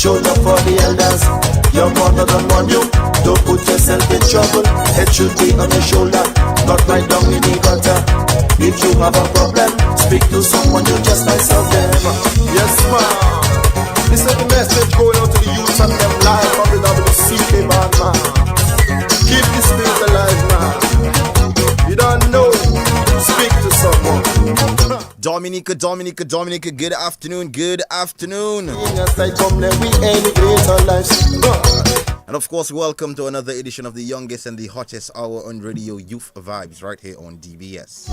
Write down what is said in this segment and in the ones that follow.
show love for the elders. Your mother don't want you, don't put yourself in trouble. It should be on your shoulder, not right down in the gutter. If you have a problem, speak to someone, you just might solve them. Yes, ma'am. This is the message going out to the youth and them live from the WCK band, man. Keep the spirit alive, man. You don't know, speak to someone. Dominica, good afternoon. And of course, welcome to another edition of the youngest and the hottest hour on radio, Youth Vibes, right here on DBS.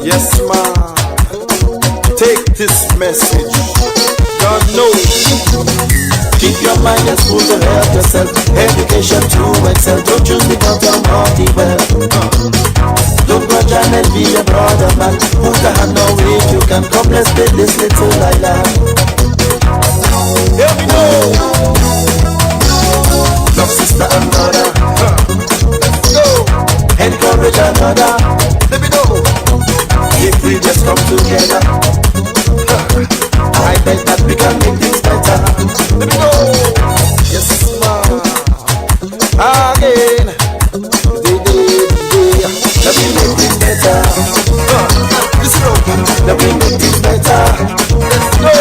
Yes, ma. Take this message. God knows. Keep your mind as full to help yourself. Education to excel. Don't choose because you're naughty well. Don't grudge and be a brother man. Put a hand on if you can. Come, let's play this little Layou. Here we go. Love sister and brother. Let's go. Encourage another. Let me know. If we just come together, I bet that we can make things better. Let me go. Yes, ma'am. Again. Let me make things better. Listen up. Let me make things better. Let's go.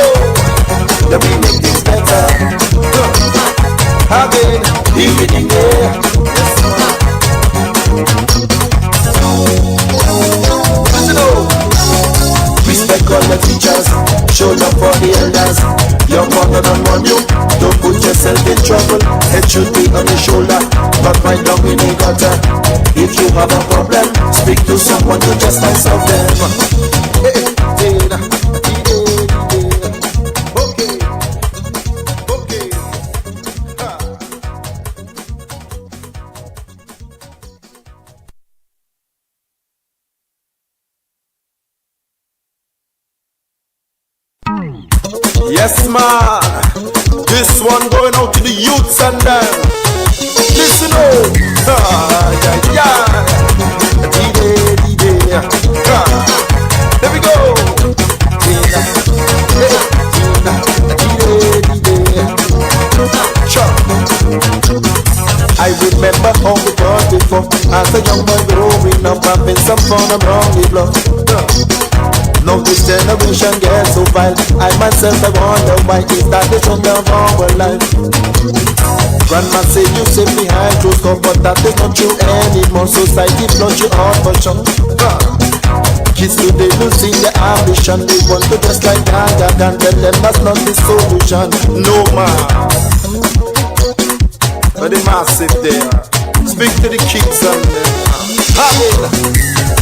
Let me make things better. Again. Evening there. Yes, ma'am. Respect all the teachers, show love for the elders. Your mother don't want you, don't put yourself in trouble. It should be on your shoulder, not right down in the gutter. If you have a problem, speak to someone, you just might solve them. Yes, man. This one going out to the youths and them. Listen up. There we go. I remember how we was before. As a young boy growing up, having some fun around the block. Now this generation gets so vile. I myself I wonder why is that they don't have our life. Grandma say you sit behind closed door, but that is not true anymore. Society flush you out for sure. Kids today losing their ambition. They want to dress like Gaga and tell them that's not the solution. No man. But the massive there. Speak to the kids and them.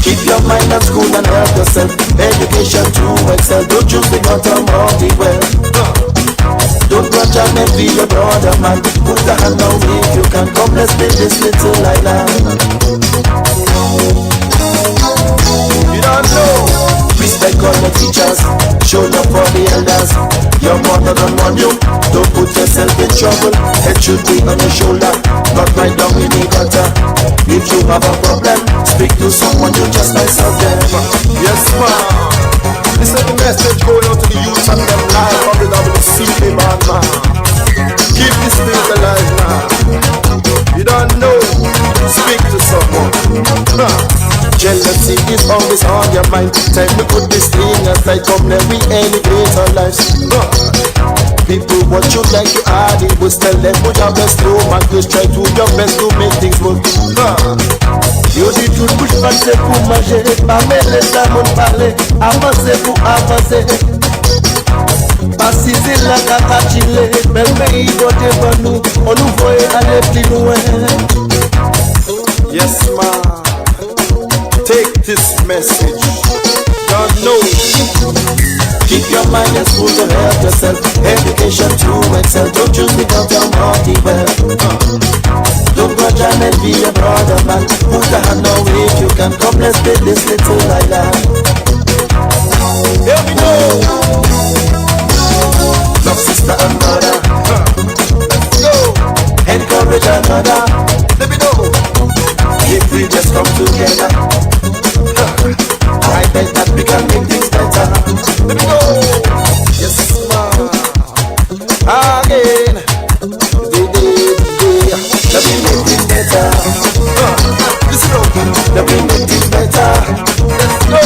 Keep your mind at school and help yourself. Education to excel. Don't choose the bottom of the well. Don't grudge and envy your brother man. Put a hand on if you can. Come, let's play this little Layou. You don't know. Respect all the teachers, show love for the elders. Your mother don't want you, don't put yourself in trouble. It should be on your shoulder, not right down in the gutter. If you have a problem, speak to someone, you just might solve them. Yes, ma'am. This is the message going out to the youth and them live from the WCK band, man. Keep the spirit alive, man. You don't know, speak to someone. Jealousy is always on your mind. Time to put this thing aside. Come, let we elevate our lives. People want you like you are. They will tell them put your best through. Man, just try to your best to make things work. Yo dis tout bouche passée pour manger. Pas mêler ça mon parler. Avancer pour avancer. Passer la caca chiller. Même pays voter pour nous. On nous voit aller plus loin. Yes, ma. Take this message. God knows. Keep your mind as full to help yourself. Education to excel. Don't choose because you're naughty well. Don't grudge and envy your brother man. Put a hand on if you can. Come, let's play this little Layou. Here we go. Love sister and brother. with another. Let me know if we just come together. I bet that we can make things better. Let me know. Yes, man. Again. Let me make things better. Listen up. Let me make things better. Let's go.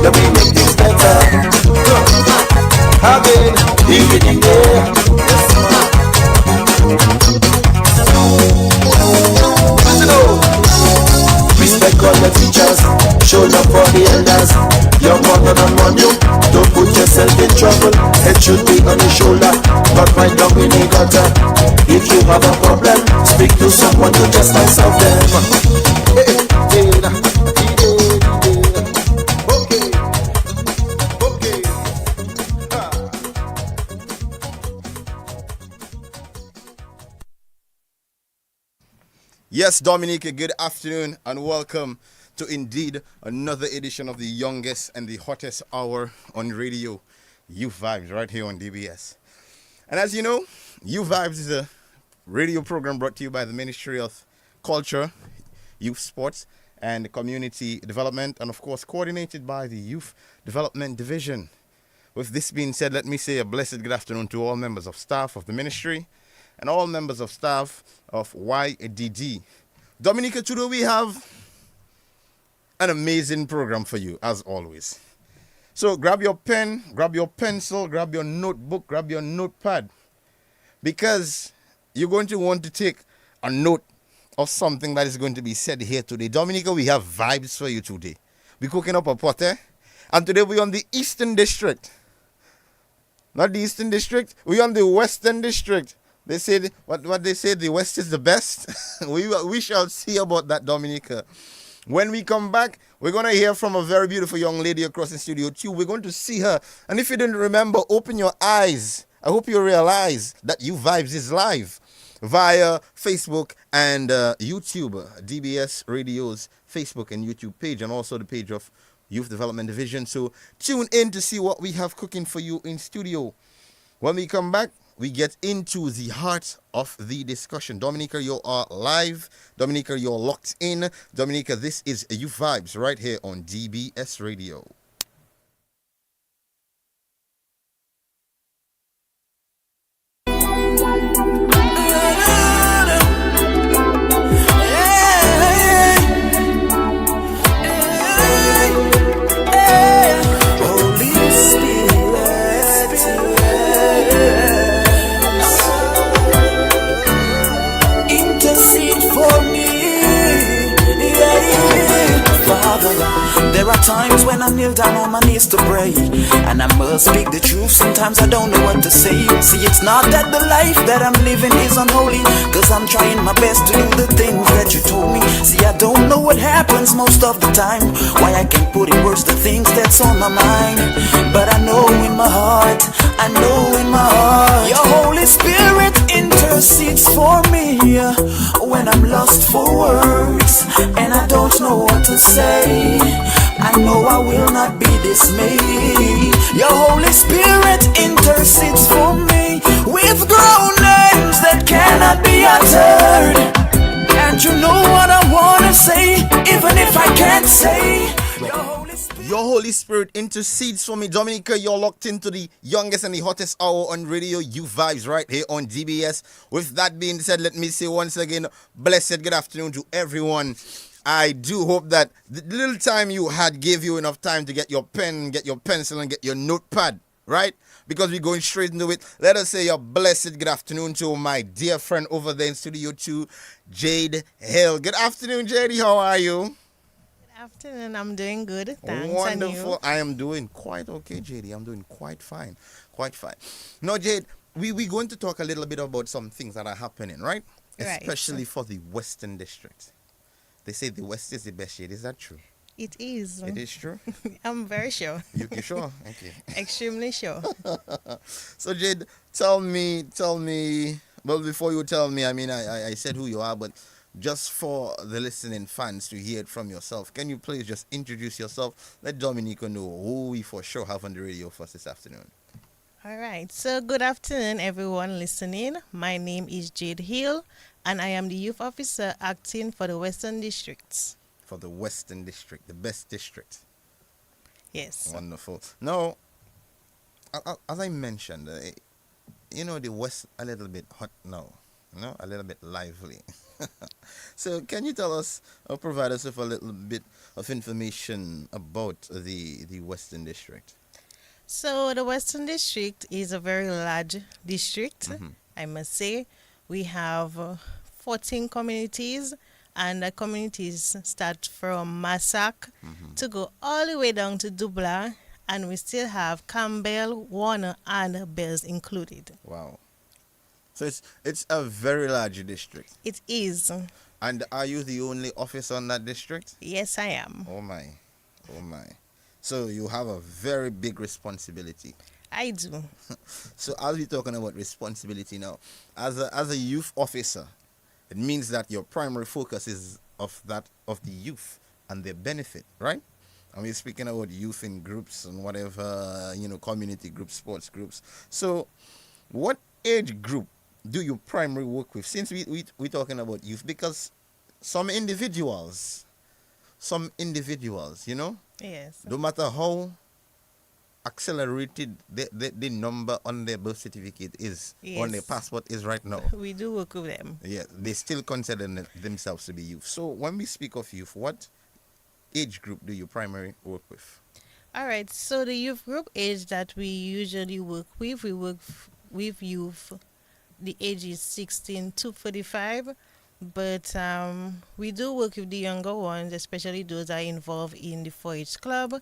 Let me make things better. Again. Evening there. Yes, man. Listen up. Respect all the teachers, show love for the elders. Your mother don't want you, don't put yourself in trouble. It should be on your shoulder, not right down in the gutter. If you have a problem, speak to someone, you just might solve them. Okay. Yes, Dominica, good afternoon and welcome to indeed another edition of the youngest and the hottest hour on radio, Youth Vibes, right here on DBS. And as you know, Youth Vibes is a radio program brought to you by the Ministry of Culture, Youth Sports and Community Development, and of course coordinated by the Youth Development Division. With this being said, let me say a blessed good afternoon to all members of staff of the ministry and all members of staff of YDD. Dominica, today we have an amazing program for you, as always. So grab your pen, grab your pencil, grab your notebook, grab your notepad, because you're going to want to take a note of something that is going to be said here today. Dominica, we have vibes for you today. We're cooking up a pot, and today we're on the Eastern District. Not the Eastern District, we're on the Western District. They say what they say, the West is the best. we shall see about that, Dominica. When we come back, we're going to hear from a very beautiful young lady across the studio too. We're going to see her. And if you didn't remember, open your eyes. I hope you realize that You Vibes is live via Facebook and YouTube. DBS Radio's Facebook and YouTube page, and also the page of Youth Development Division. So tune in to see what we have cooking for you in studio. When we come back, we get into the heart of the discussion. Dominica, you are live. Dominica, you're locked in. Dominica, this is Youth Vibes right here on DBS Radio. There are times when I kneel down on my knees to pray, and I must speak the truth. Sometimes I don't know what to say. See, it's not that the life that I'm living is unholy, cause I'm trying my best to do the things that you told me. See, I don't know what happens most of the time, why I can't put in words the things that's on my mind. But I know in my heart, I know in my heart, your Holy Spirit intercedes for me when I'm lost for words and I don't know what to say. I know I will not be dismayed. Your Holy Spirit intercedes for me with groanings that cannot be uttered. And you know what I wanna say, even if I can't say. Your Holy Spirit intercedes for me. Dominica, you're locked into the youngest and the hottest hour on radio, Youth Vibes, right here on DBS. With that being said, let me say once again, blessed good afternoon to everyone. I do hope that the little time you had gave you enough time to get your pen, get your pencil, and get your notepad, right? Because we're going straight into it. Let us say a blessed good afternoon to my dear friend over there in Studio 2, Jade Hill. Good afternoon, Jade. How are you? Good afternoon. I'm doing good. Thanks. Wonderful. And you? I am doing quite okay, Jade. I'm doing quite fine. Quite fine. Now, Jade, we're going to talk a little bit about some things that are happening, right? Right. Especially for the Western District. They say the West is the best, Jade. Is that true? It is. It is true? I'm very sure. You sure? Okay. Extremely sure. So, Jade, tell me, well, before you tell me, I mean, I said who you are, but just for the listening fans to hear it from yourself, can you please just introduce yourself? Let Dominica know who we for sure have on the radio for us this afternoon. All right. So, good afternoon, everyone listening. My name is Jade Hill, and I am the youth officer acting for the Western District. For the Western District, the best district. Yes. Wonderful. Now, as I mentioned, the West a little bit hot now, a little bit lively. So, can you tell us or provide us with a little bit of information about the Western District? So, the Western District is a very large district, Mm-hmm. I must say. We have 14 communities, and the communities start from Massac to go all the way down to Dubla, and we still have Campbell, Warner, and Bells included. Wow. So it's a very large district. It is. And are you the only officer on that district? Yes, I am. Oh my. Oh my. So you have a very big responsibility. I do. So as we're talking about responsibility now, as a youth officer, it means that your primary focus is of the youth and their benefit, right? And we're speaking about youth in groups and whatever, community groups, sports groups. So what age group do you primarily work with? Since we're talking about youth, because some individuals, Yes. no matter how accelerated the number on their birth certificate is, on their Yes. passport is right now, We do work with them. yeah, they still consider themselves to be youth. So when we speak of youth, what age group do you primarily work with? All right. So the youth group age that we usually work with, we work with youth. The age is 16 to 45, but we do work with the younger ones, especially those that are involved in the 4-H club.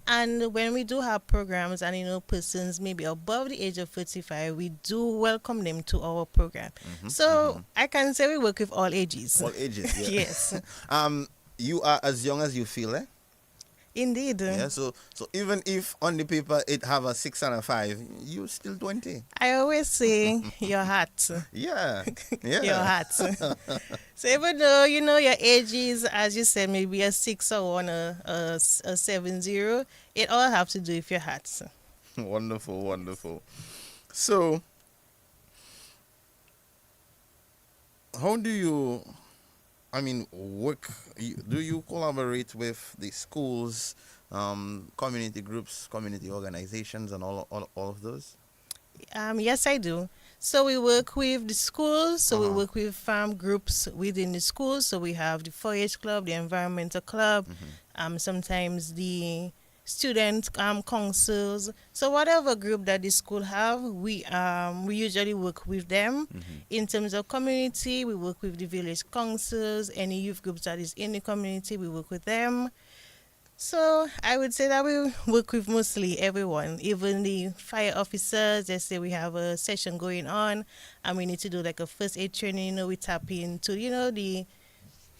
And when we do have programs and persons maybe above the age of 35, we do welcome them to our program. So I can say we work with all ages. All ages, yeah. Yes, You are as young as you feel, eh? indeed. Yeah, so even if on the paper it have a 6 and a 5, you still 20. I always say your hat. Yeah. Yeah. Your hat. So even though your age is, as you said, maybe a 6 or one, a 7-0, it all have to do with your hat. Wonderful, wonderful. So how do you work? Do you collaborate with the schools, community groups, community organizations, and all of those? Yes, I do. So we work with the schools. So we Uh-huh. work with groups within the schools. So we have the 4-H club, the environmental club, sometimes the student councils. So whatever group that the school have, we usually work with them. In terms of community, we work with the village councils. Any youth groups that is in the community, we work with them. So I would say that we work with mostly everyone, even the fire officers. Let's say we have a session going on and we need to do like a first aid training. We tap into the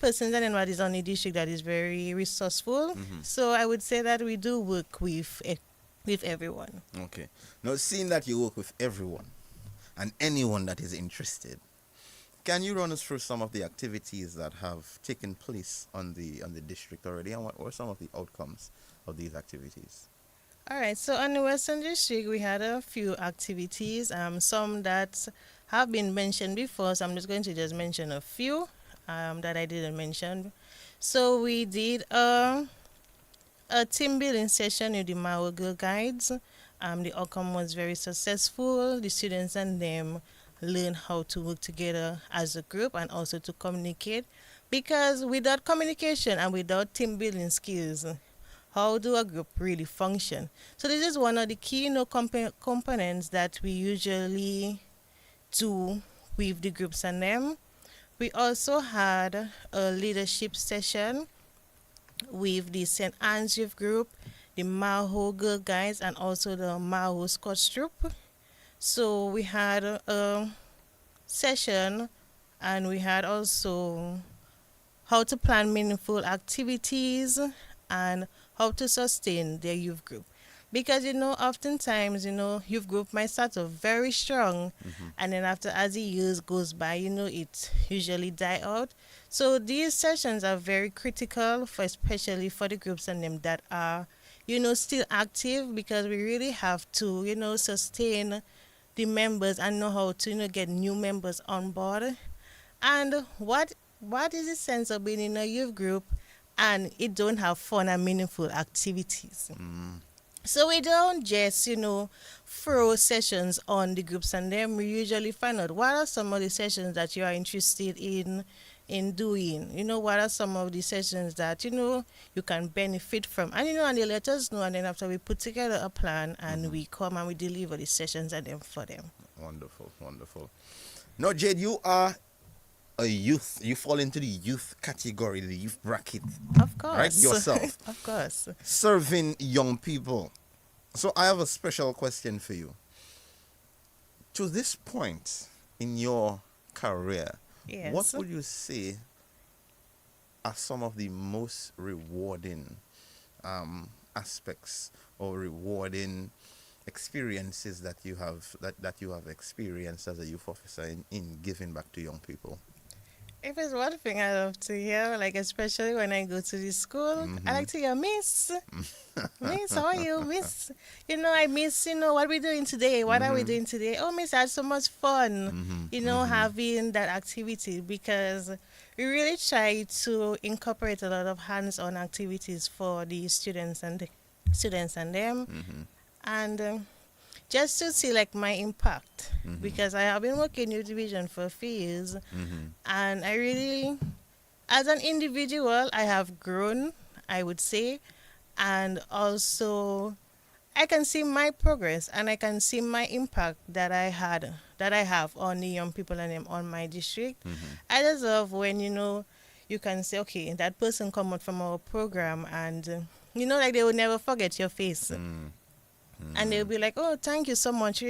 persons and anybody's on the district that is very resourceful. So I would say that we do work with everyone. Okay. Now, seeing that you work with everyone and anyone that is interested, can you run us through some of the activities that have taken place on the district already, and what were some of the outcomes of these activities? All right, so on the Western District, we had a few activities, some that have been mentioned before, so I'm just going to mention a few that I didn't mention. So we did a team building session with the Mao Girl Guides. The outcome was very successful. The students and them learn how to work together as a group and also to communicate, because without communication and without team building skills, how do a group really function? So this is one of the key components that we usually do with the groups and them. We also had a leadership session with the St. Anne's Youth Group, the Maho Girl Guides, and also the Maho Scouts Troop. So we had a session, and we had also how to plan meaningful activities and how to sustain their youth group. Because, oftentimes, youth group might start off very strong, and then as the years goes by, it usually die out. So these sessions are very critical, especially for the groups and them that are still active, because we really have to, sustain the members and know how to, get new members on board. And what is the sense of being in a youth group and it don't have fun and meaningful activities? So we don't just, throw sessions on the groups, and then we usually find out what are some of the sessions that you are interested in doing. What are some of the sessions that, you can benefit from. And they let us know, and then after we put together a plan and we come and we deliver the sessions and them for them. Wonderful, wonderful. Now, Jade, you are a youth. You fall into the youth category, the youth bracket. Of course. Right? Yourself. Of course. Serving young people. So I have a special question for you. To this point in your career, Yes. what would you say are some of the most rewarding aspects or rewarding experiences that you have experienced as a youth officer in giving back to young people? If it's one thing I love to hear, like especially when I go to the school, I like to hear, Miss, Miss, how are you, Miss? I miss, what we doing today? What are we doing today? Oh, Miss, I had so much fun, having that activity, because we really try to incorporate a lot of hands-on activities for the students and them, and just to see like my impact, because I have been working in division for a few years, and I really, as an individual, I have grown, I would say, and also I can see my progress and I can see my impact that I have on the young people and on my district. I just love when you can say, okay, that person come out from our program, and like they will never forget your face. And they'll be like, oh, thank you so much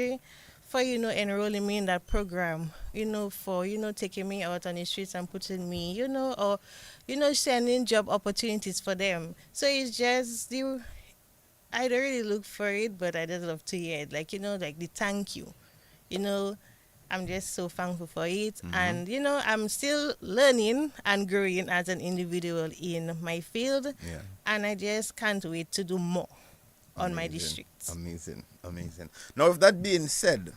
for, enrolling me in that program, for, taking me out on the streets and putting me, or, sending job opportunities for them. So it's just, I don't really look for it, but I just love to hear it. Like, like the thank you, I'm just so thankful for it. And, I'm still learning and growing as an individual in my field. Yeah. And I just can't wait to do more on my district. Amazing. Now, with that being said,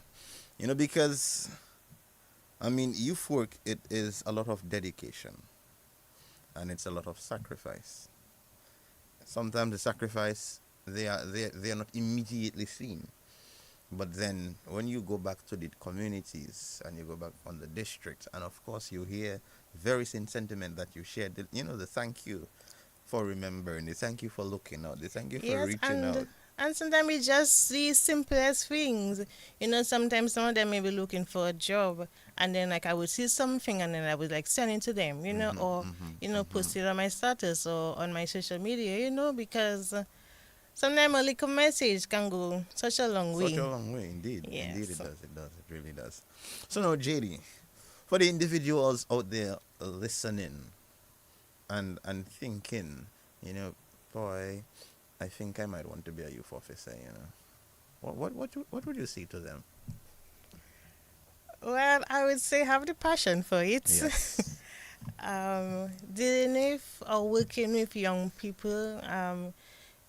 because youth work, it is a lot of dedication and it's a lot of sacrifice. Sometimes the sacrifice, they are not immediately seen, but then when you go back to the communities and you go back on the district, and of course you hear very same sentiment that you shared, the thank you for remembering, the thank you for looking out, the thank you for reaching out. And sometimes it's just the simplest things. Sometimes some of them may be looking for a job, and then like I would see something and then I would like send it to them, or post it on my status or on my social media, because sometimes a little message can go such a long way. Such a long way, indeed. Yes. Indeed, it really does. So now, JD, for the individuals out there listening and thinking, boy, I think I might want to be a youth officer, What would you say to them? Well, I would say have the passion for it. Yes. Dealing with or working with young people,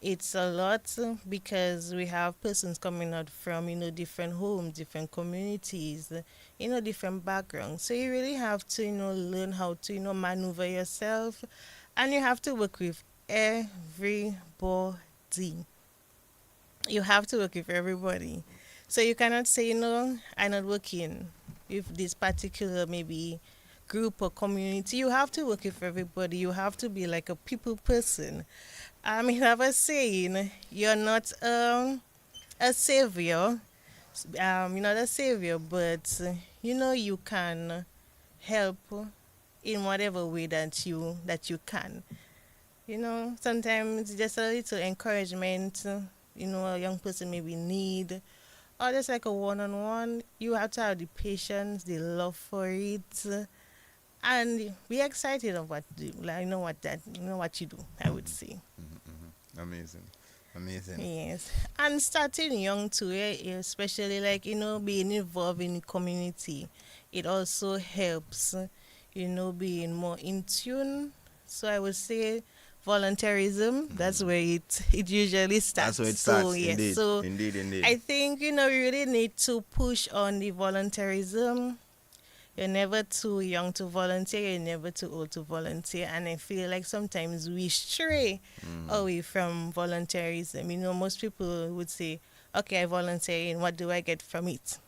it's a lot, because we have persons coming out from, different homes, different communities, different backgrounds. So you really have to, learn how to, maneuver yourself, and you have to work with everybody. You have to work with everybody. So you cannot say, I'm not working with this particular maybe group or community. You have to work with everybody. You have to be like a people person. I have a saying, you're not a savior. You're not a savior, but you can help in whatever way that you can. Sometimes just a little encouragement, a young person maybe need, or just like a one-on-one. You have to have the patience, the love for it, and be excited of what you do. Like, what you do, I would say. Amazing. Yes. And starting young too, especially like, being involved in the community. It also helps, being more in tune. So I would say volunteerism. That's where it usually starts. That's where it starts. So, yes. Indeed. So Indeed. I think, we really need to push on the volunteerism. You're never too young to volunteer, you're never too old to volunteer. And I feel like sometimes we stray away from volunteerism. Most people would say, okay, I volunteer, and what do I get from it?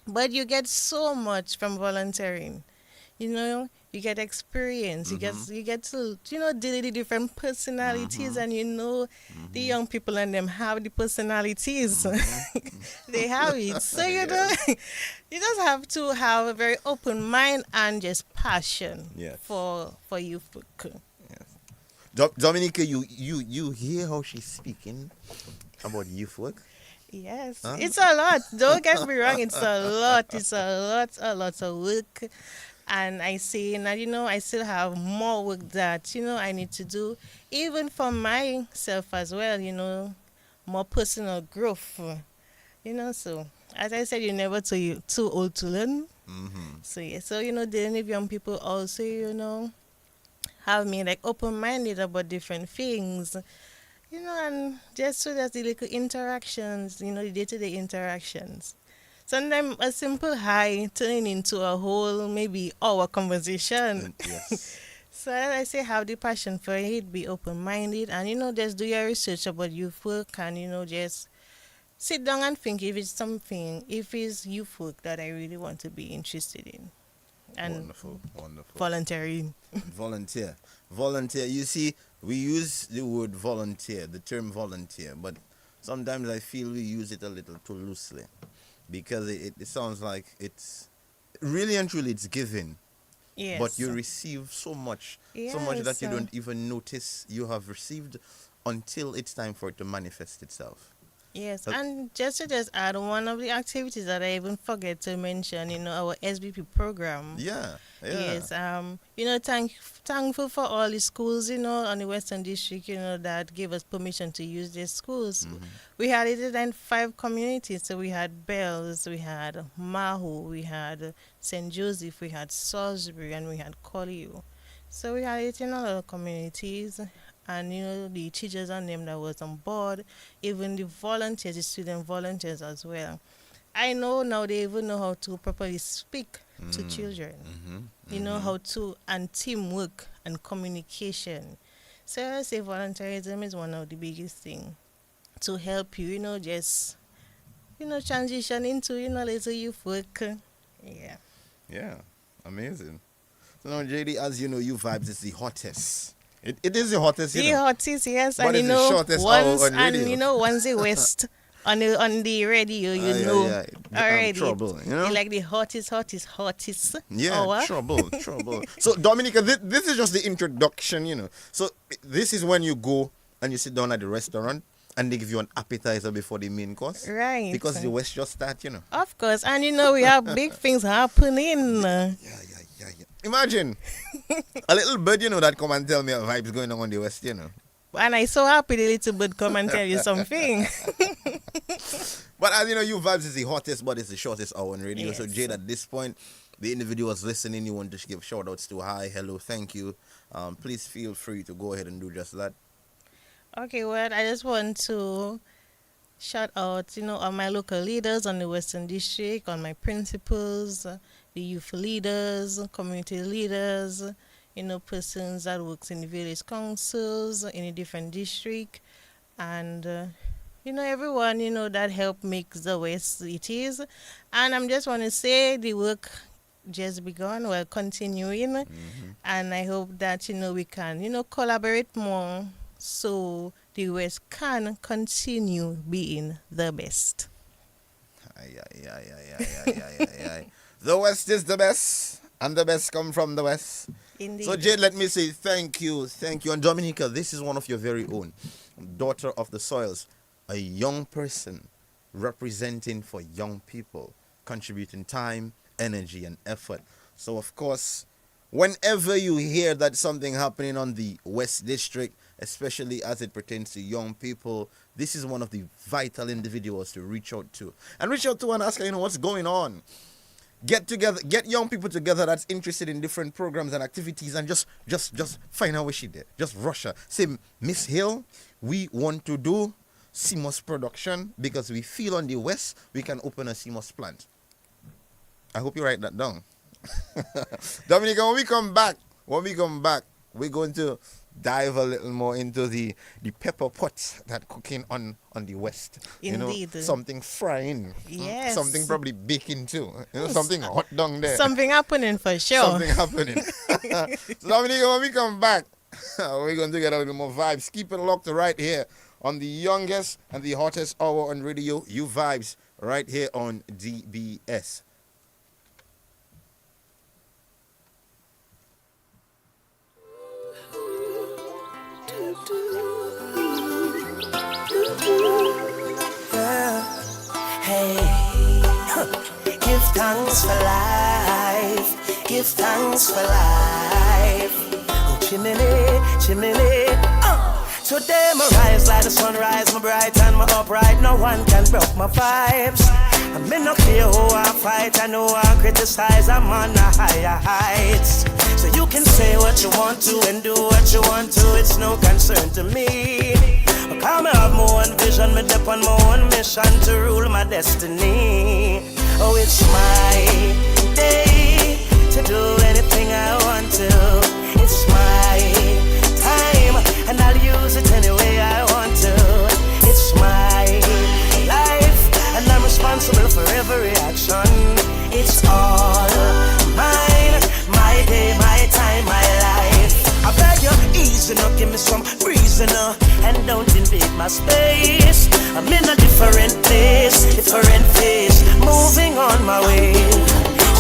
But you get so much from volunteering. You get experience. You get to deal with the different personalities, and the young people and them have the personalities. They have it. So you just have to have a very open mind and just passion for youth work. Yes. Dominica, you hear how she's speaking about youth work? Yes, it's a lot. Don't get me wrong. It's a lot. It's a lot of work. And I say that, I still have more work that, I need to do, even for myself as well, more personal growth, So, as I said, you're never too old to learn. So, yeah. So, dealing with young people also, have me like open-minded about different things. And just so that the little interactions, the day-to-day interactions. Sometimes a simple hi turning into a whole, maybe hour conversation. Yes. So as I say, have the passion for it, be open-minded, and, just do your research about youth work, and, just sit down and think if it's youth work that I really want to be interested in. And Wonderful. volunteering. Volunteer. You see, we use the word volunteer, the term volunteer, but sometimes I feel we use it a little too loosely, because it sounds like it's really and truly it's given. Yes. But you receive so much that you don't even notice you have received until it's time for it to manifest itself. Yes, and just to add, one of the activities that I even forget to mention, our SBP program. Yeah. Yes, thankful for all the schools, on the Western District, that gave us permission to use their schools. We had it in 5 communities. So we had Bells, we had Mahu, we had St. Joseph, we had Salisbury, and we had Layou. So we had it in a lot of communities. And, the teachers and them that was on board, even the volunteers, the student volunteers as well. I know now they even know how to properly speak to children. How to, and teamwork and communication. So I say volunteerism is one of the biggest things to help you, just, transition into, little youth work. Yeah. Yeah, amazing. So now, JD, as you know, You Vibes is the hottest. It is the hottest, The hottest, yes. But And it's the shortest hour on radio. And once the West on the radio, Yeah. already. Trouble, Like the hottest Yeah, hour. trouble. So, Dominica, this is just the introduction, So, this is when you go and you sit down at the restaurant and they give you an appetizer before the main course. Right. Because the West just start, Of course. And, we have big things happening. Yeah. Imagine a little bird, that come and tell me a vibes going on the West, And I so happy the little bird come and tell you something. But as you know, You Vibes is the hottest, but it's the shortest hour on radio. Yes. So, Jade, at this point, the individuals listening, you want to give shout outs to hi, hello, thank you. Please feel free to go ahead and do just that. Okay, well, I just want to shout out, all my local leaders on the Western District, on my principals, the youth leaders, community leaders, persons that works in the village councils in a different district, and everyone that helped make the West it is. And I'm just want to say the work just begun, we're continuing, and I hope that we can collaborate more so the West can continue being the best. The West is the best, and the best come from the West. Indeed. So, Jade, let me say thank you. And Dominica, this is one of your very own, daughter of the soils, a young person representing for young people, contributing time, energy, and effort. So, of course, whenever you hear that something happening on the West District, especially as it pertains to young people, this is one of the vital individuals to reach out to. And reach out to and ask her, what's going on? get together, get young people together that's interested in different programs and activities, and just find out where she did. Just rush her. Say, Miss Hill, we want to do CMOS production because we feel on the west we can open a CMOS plant. I hope you write that down. Dominica, when we come back, we're going to dive a little more into the pepper pots that cooking on the west. Indeed. Something frying. Yes. Something probably baking too. Something hot down there. Something happening for sure. Something happening. So Dominica, when we come back, we're going to get a little more vibes. Keep it locked right here on the youngest and the hottest hour on radio. You vibes right here on DBS. Hey, give thanks for life. Give thanks for life. Oh, chimney. Today my rise like the sunrise, my bright and my upright. No one can broke my vibes. I may not care who I fight, I know I criticize. I'm on the higher heights. So you can say what you want to and do what you want to. It's no concern to me. Because I have my own vision, me dip on my own mission to rule my destiny. Oh, it's my day to do anything I want to. It's my time, and I'll use it any way I want to. It's my life, and I'm responsible for every action. It's all mine, my day, my time, my life. I beg you, easy now, give me some reason now, and don't invade my space. I'm in a different place, moving on my way.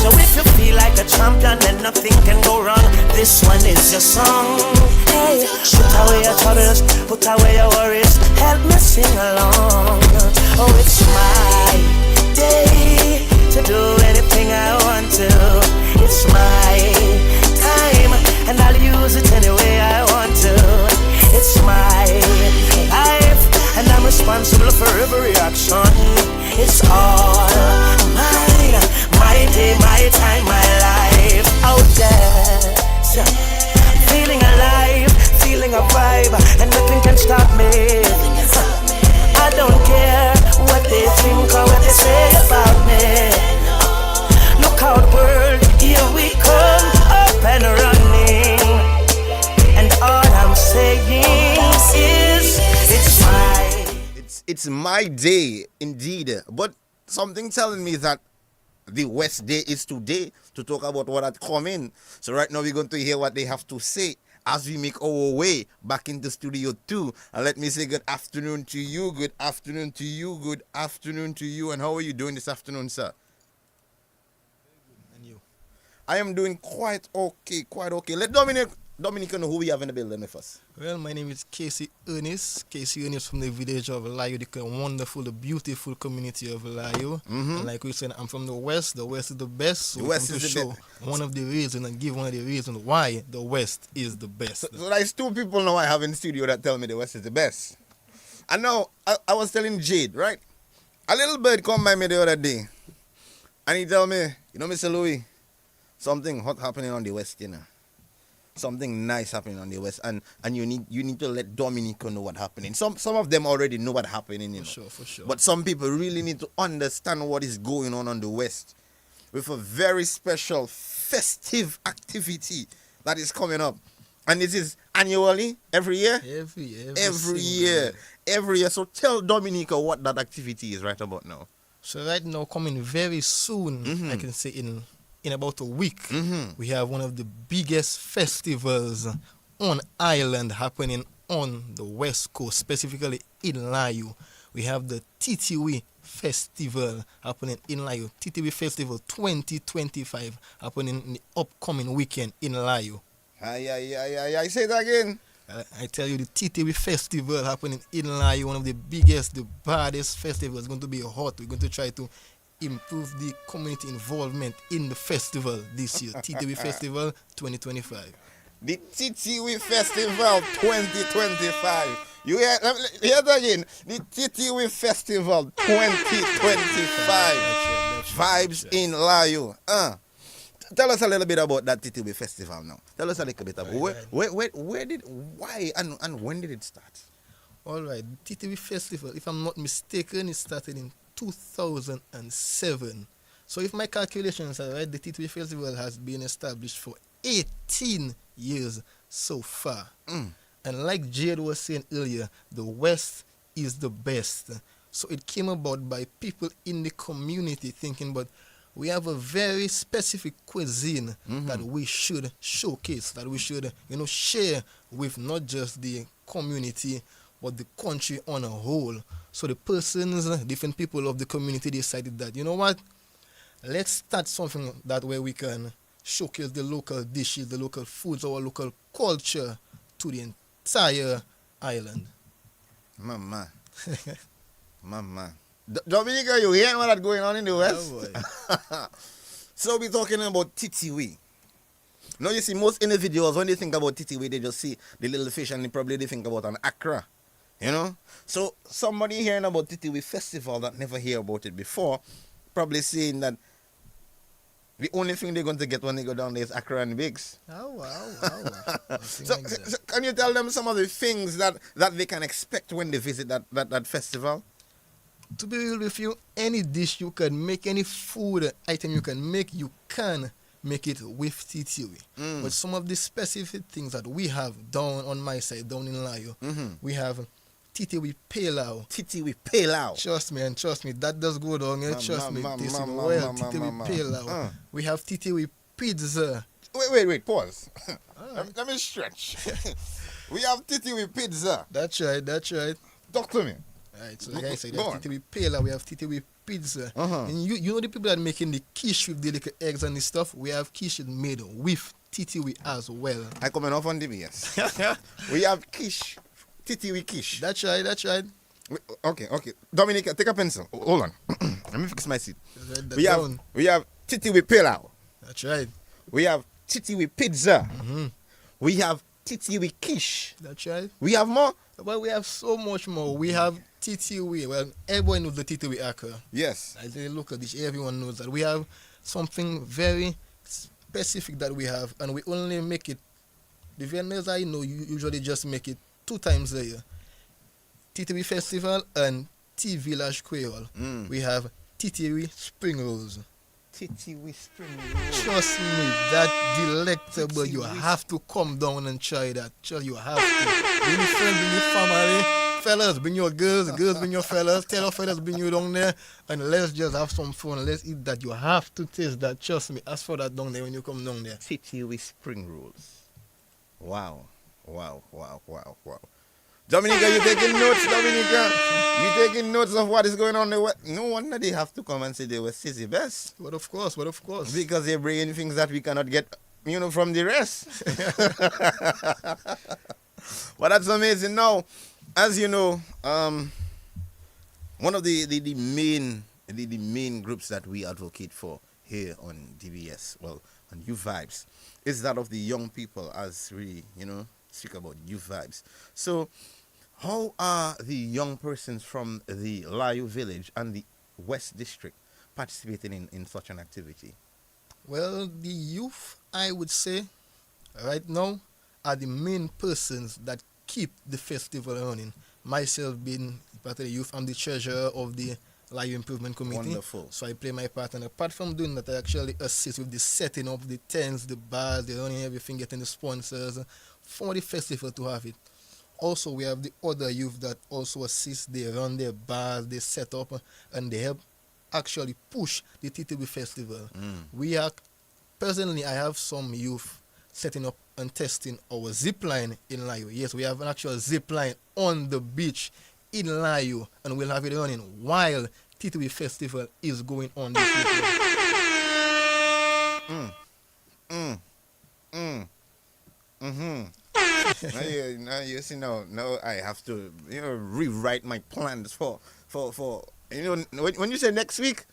So if you feel like a champion, then nothing can go wrong. This one is your song. Hey, put away your troubles, put away your worries, help me sing along. Oh, it's my day to do anything I want to. It's my time, and I'll use it any way I want to. It's my life, and I'm responsible for every action. It's all mine, my day, my time, my life. Out there, feeling alive, feeling a vibe, and nothing can stop me. I don't care what they think or what they say about me. Look out, world, here we come, up and running. And all I'm saying is, It's my day, indeed. But something telling me that the West Day is today to talk about what had come in. So right now we're going to hear what they have to say as we make our way back into Studio 2. And let me say good afternoon to you, good afternoon to you, good afternoon to you. And how are you doing this afternoon, sir? And you? I am doing quite okay. Let Dominica know who we have in the building with us. Well, my name is Casey Ernest. Casey Ernest from the village of Layou, the wonderful, the beautiful community of Layou. And like we said, I'm from the West. The West is the best. So The West is the show best. one of the reasons and give one of the reasons why the West is the best. So there's two people now I have in the studio that tell me the West is the best. And now, I was telling Jade, right? A little bird come by me the other day. And he tell me, Mr. Louis, something hot happening on the West, Something nice happening on the West. And you need to let Dominica know what's happening. Some of them already know what's happening, For sure. But some people really need to understand what is going on the West. With a very special festive activity that is coming up. And it is annually, every year? Every year. So tell Dominica what that activity is right about now. So right now, coming very soon, I can say in about a week, we have one of the biggest festivals on island happening on the West Coast, specifically in Layou. We have the Titiwi Festival happening in Layou. Titiwi Festival 2025 happening in the upcoming weekend in Layou. I say it again. I tell you, the Titiwi Festival happening in Layou, one of the biggest, the baddest festivals. It's going to be hot. We're going to try to improve the community involvement in the festival this year. Titiwi Festival 2025. The Titiwi Festival 2025. You hear it again. The Titiwi Festival 2025. Vibes in Layou. Tell us a little bit about that Titiwi Festival now. Tell us a little bit about why and when did it start? All right, the Titiwi Festival, if I'm not mistaken, it started in 2007. So if my calculations are right, the Titiwi Festival has been established for 18 years so far. And like Jade was saying earlier, the West is the best. So it came about by people in the community thinking, but we have a very specific cuisine that we should showcase, that we should, share with not just the community, but the country on a whole. So the persons, different people of the community decided that, you know what, let's start something that way we can showcase the local dishes, the local foods, our local culture to the entire island. Mama. Dominica, you hear what that's going on in the West? Oh, boy. So we're talking about Titiwi. Now you see most individuals, when they think about Titiwi, they just see the little fish and they think about an Accra. So somebody hearing about Titiwi Festival that never hear about it before, probably saying that the only thing they're going to get when they go down there is Accra and Biggs. Wow. So can you tell them some of the things that they can expect when they visit that festival? To be real with you, any dish you can make, any food item you can make it with Titiwi. But some of the specific things that we have down on my side, down in Layou, we have Titiwi Pilau. Titiwi Pilau. Trust me, that does go down. Trust me, tastes well. Titiwi Pilau. We have Titiwi Pizza. Wait, pause. Let me stretch. We have Titiwi Pizza. That's right. Talk to me. Right, so like I said, we have Titiwi Pilau, we have Titiwi Pizza. And you know the people that are making the quiche with the little eggs and the stuff, we have quiche made with Titiwi as well. I coming off on DBS. We have quiche. Titiwi quiche. That's right. Okay. Dominica, take a pencil. Hold on. Let me fix my seat. We have Titiwi Pilau. That's right. We have Titiwi Pizza. We have Titiwi quiche. That's right. We have more? Well, we have so much more. We have Titiwi. Well, everyone knows the Titiwi Accra. Yes. I say local dish. Everyone knows that. We have something very specific that we have, and we only make it. The vendors I know usually just make it 2 times a year. Titiwi Festival and Tea Village Creole. We have Titiwi Spring Rolls. Titiwi Spring Rolls. Trust me, that delectable. You have to come down and try that. You have to. Bring your friends, bring your family. Fellas, bring your girls bring your fellas. Tell your fellas, bring you down there. And let's just have some fun. Let's eat that. You have to taste that. Trust me. Ask for that down there when you come down there. Titiwi Spring Rolls. Wow. Dominica, you taking notes, Dominica? You taking notes of what is going on there? No wonder they have to come and say they were Sissy Best. What of course. Because they're bringing things that we cannot get, from the rest. But that's amazing. Now, as you know, one of the main groups that we advocate for here on DBS, on Youth Vibes, is that of the young people, as we, speak about Youth Vibes. So, how are the young persons from the Layou village and the West District participating in such an activity? Well, the youth, I would say, right now, are the main persons that keep the festival running. Myself being part of the youth, I'm the treasurer of the Layou Improvement Committee. Wonderful. So I play my part, and apart from doing that, I actually assist with the setting up the tents, the bars, the running everything, getting the sponsors for the festival to have it. Also, we have the other youth that also assist. They run their bars, they set up, and they help actually push the Titiwi Festival. Personally, I have some youth setting up and testing our zip line in Layou. Yes, we have an actual zip line on the beach in Layou, and we'll have it running while Titiwi Festival is going on this weekend. Now you see, now I have to rewrite my plans for when you say next week.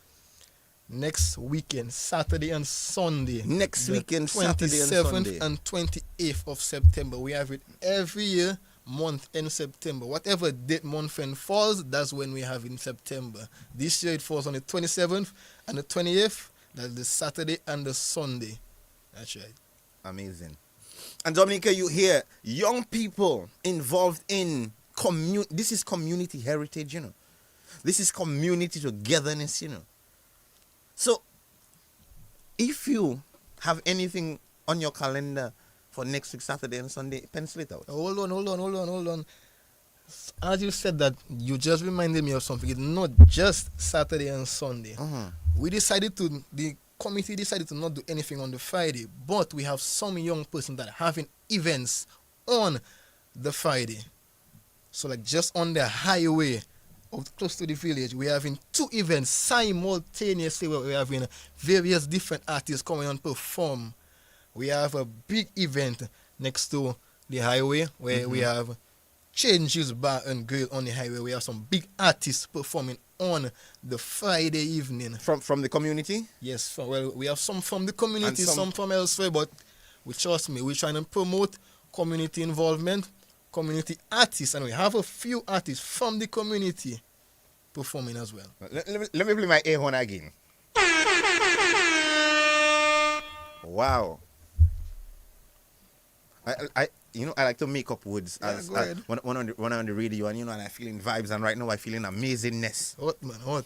Next weekend, Saturday and Sunday. Next weekend, Saturday and Sunday. 27th and 28th of September. We have it every year, month in September. Whatever date month end falls, that's when we have in September. This year it falls on the 27th and the 28th. That's the Saturday and the Sunday. That's right. Amazing. And Dominica, you hear young people involved in this is community heritage, you know. This is community togetherness, you know. So, if you have anything on your calendar for next week, Saturday and Sunday, pencil it out. Hold on. As you said that, you just reminded me of something. It's not just Saturday and Sunday. The committee decided to not do anything on the Friday, but we have some young person that are having events on the Friday. So like just on the highway close to the village, we're having 2 events simultaneously where we're having various different artists coming and perform. We have a big event next to the highway where we have Changes Bar and Grill on the highway. We have some big artists performing on the Friday evening. From the community? Yes, we have some from the community, some from elsewhere, but trust me, we're trying to promote community involvement, community artists, and we have a few artists from the community performing as well. Let me play my air horn again. Wow. I like to make up words as when on the radio, and and I feeling vibes, and right now I feeling amazingness. Hot.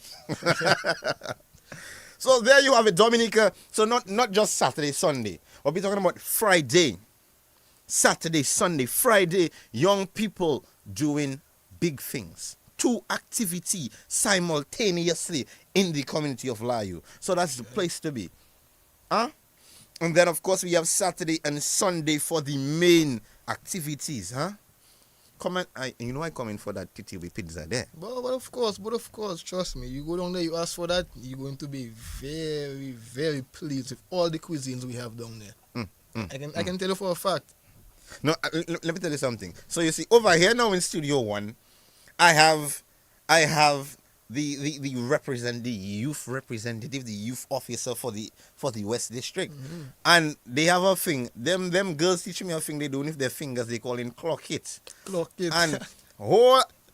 So there you have it, Dominica. So not just Saturday, Sunday. We'll be talking about Friday, Saturday, Sunday, Friday. Young people doing big things. 2 activity simultaneously in the community of Layou. So that's the place to be. And then, of course, we have Saturday and Sunday for the main activities, Come in, I come in for that Titiwi pizza there. But of course, trust me. You go down there, you ask for that, you're going to be very, very pleased with all the cuisines we have down there. I can tell you for a fact. No, let me tell you something. So you see, over here now in Studio 1, I have the youth representative, the youth officer for the West District, and they have a thing. Them girls teach me a thing they do with their fingers. They call it clock it. And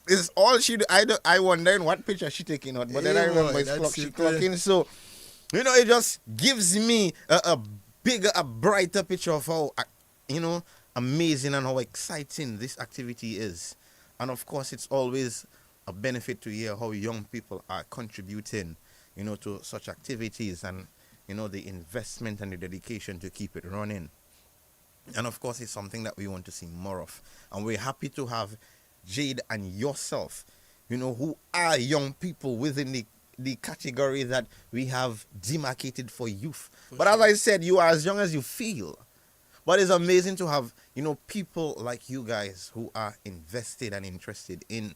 is all she do. I wonder in what picture she taking out, but then I remember it's clocking. So it just gives me a bigger, a brighter picture of how amazing and how exciting this activity is. And of course, it's always a benefit to hear how young people are contributing, to such activities, and, the investment and the dedication to keep it running. And of course, it's something that we want to see more of. And we're happy to have Jade and yourself, who are young people within the category that we have demarcated for youth. But as I said, you are as young as you feel. But it's amazing to have, people like you guys who are invested and interested in,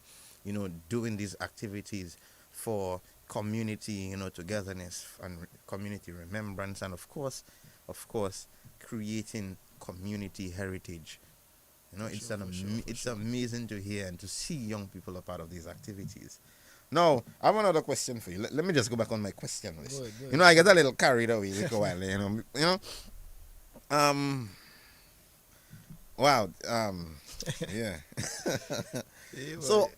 doing these activities for community, togetherness and community remembrance, and of course, creating community heritage. It's amazing to hear and to see young people a part of these activities. Now, I have another question for you. Let me just go back on my question list. Good. I get a little carried away with a while, Wow. Yeah. So,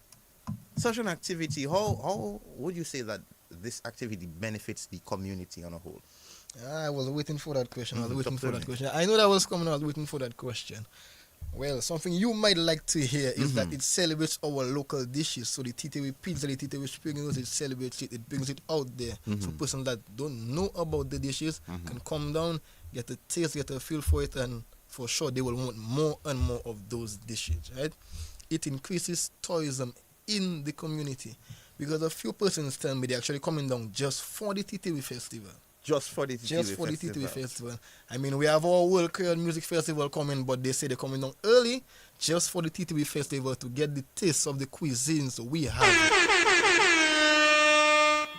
such an activity, how would you say that this activity benefits the community on a whole? I was waiting for that question. I know that was coming. I was waiting for that question. Well, something you might like to hear is that it celebrates our local dishes. So the Titiwi pizza, the Titiwi spring rolls, it celebrates it. It brings it out there. So persons that don't know about the dishes can come down, get a taste, get a feel for it, and for sure they will want more and more of those dishes, right? It increases tourism in the community, because a few persons tell me they're actually coming down just for the Titiwi Festival. Just for the Titiwi Festival. I mean, we have our World Creole Music Festival coming, but they say they're coming down early just for the Titiwi Festival to get the taste of the cuisines we have.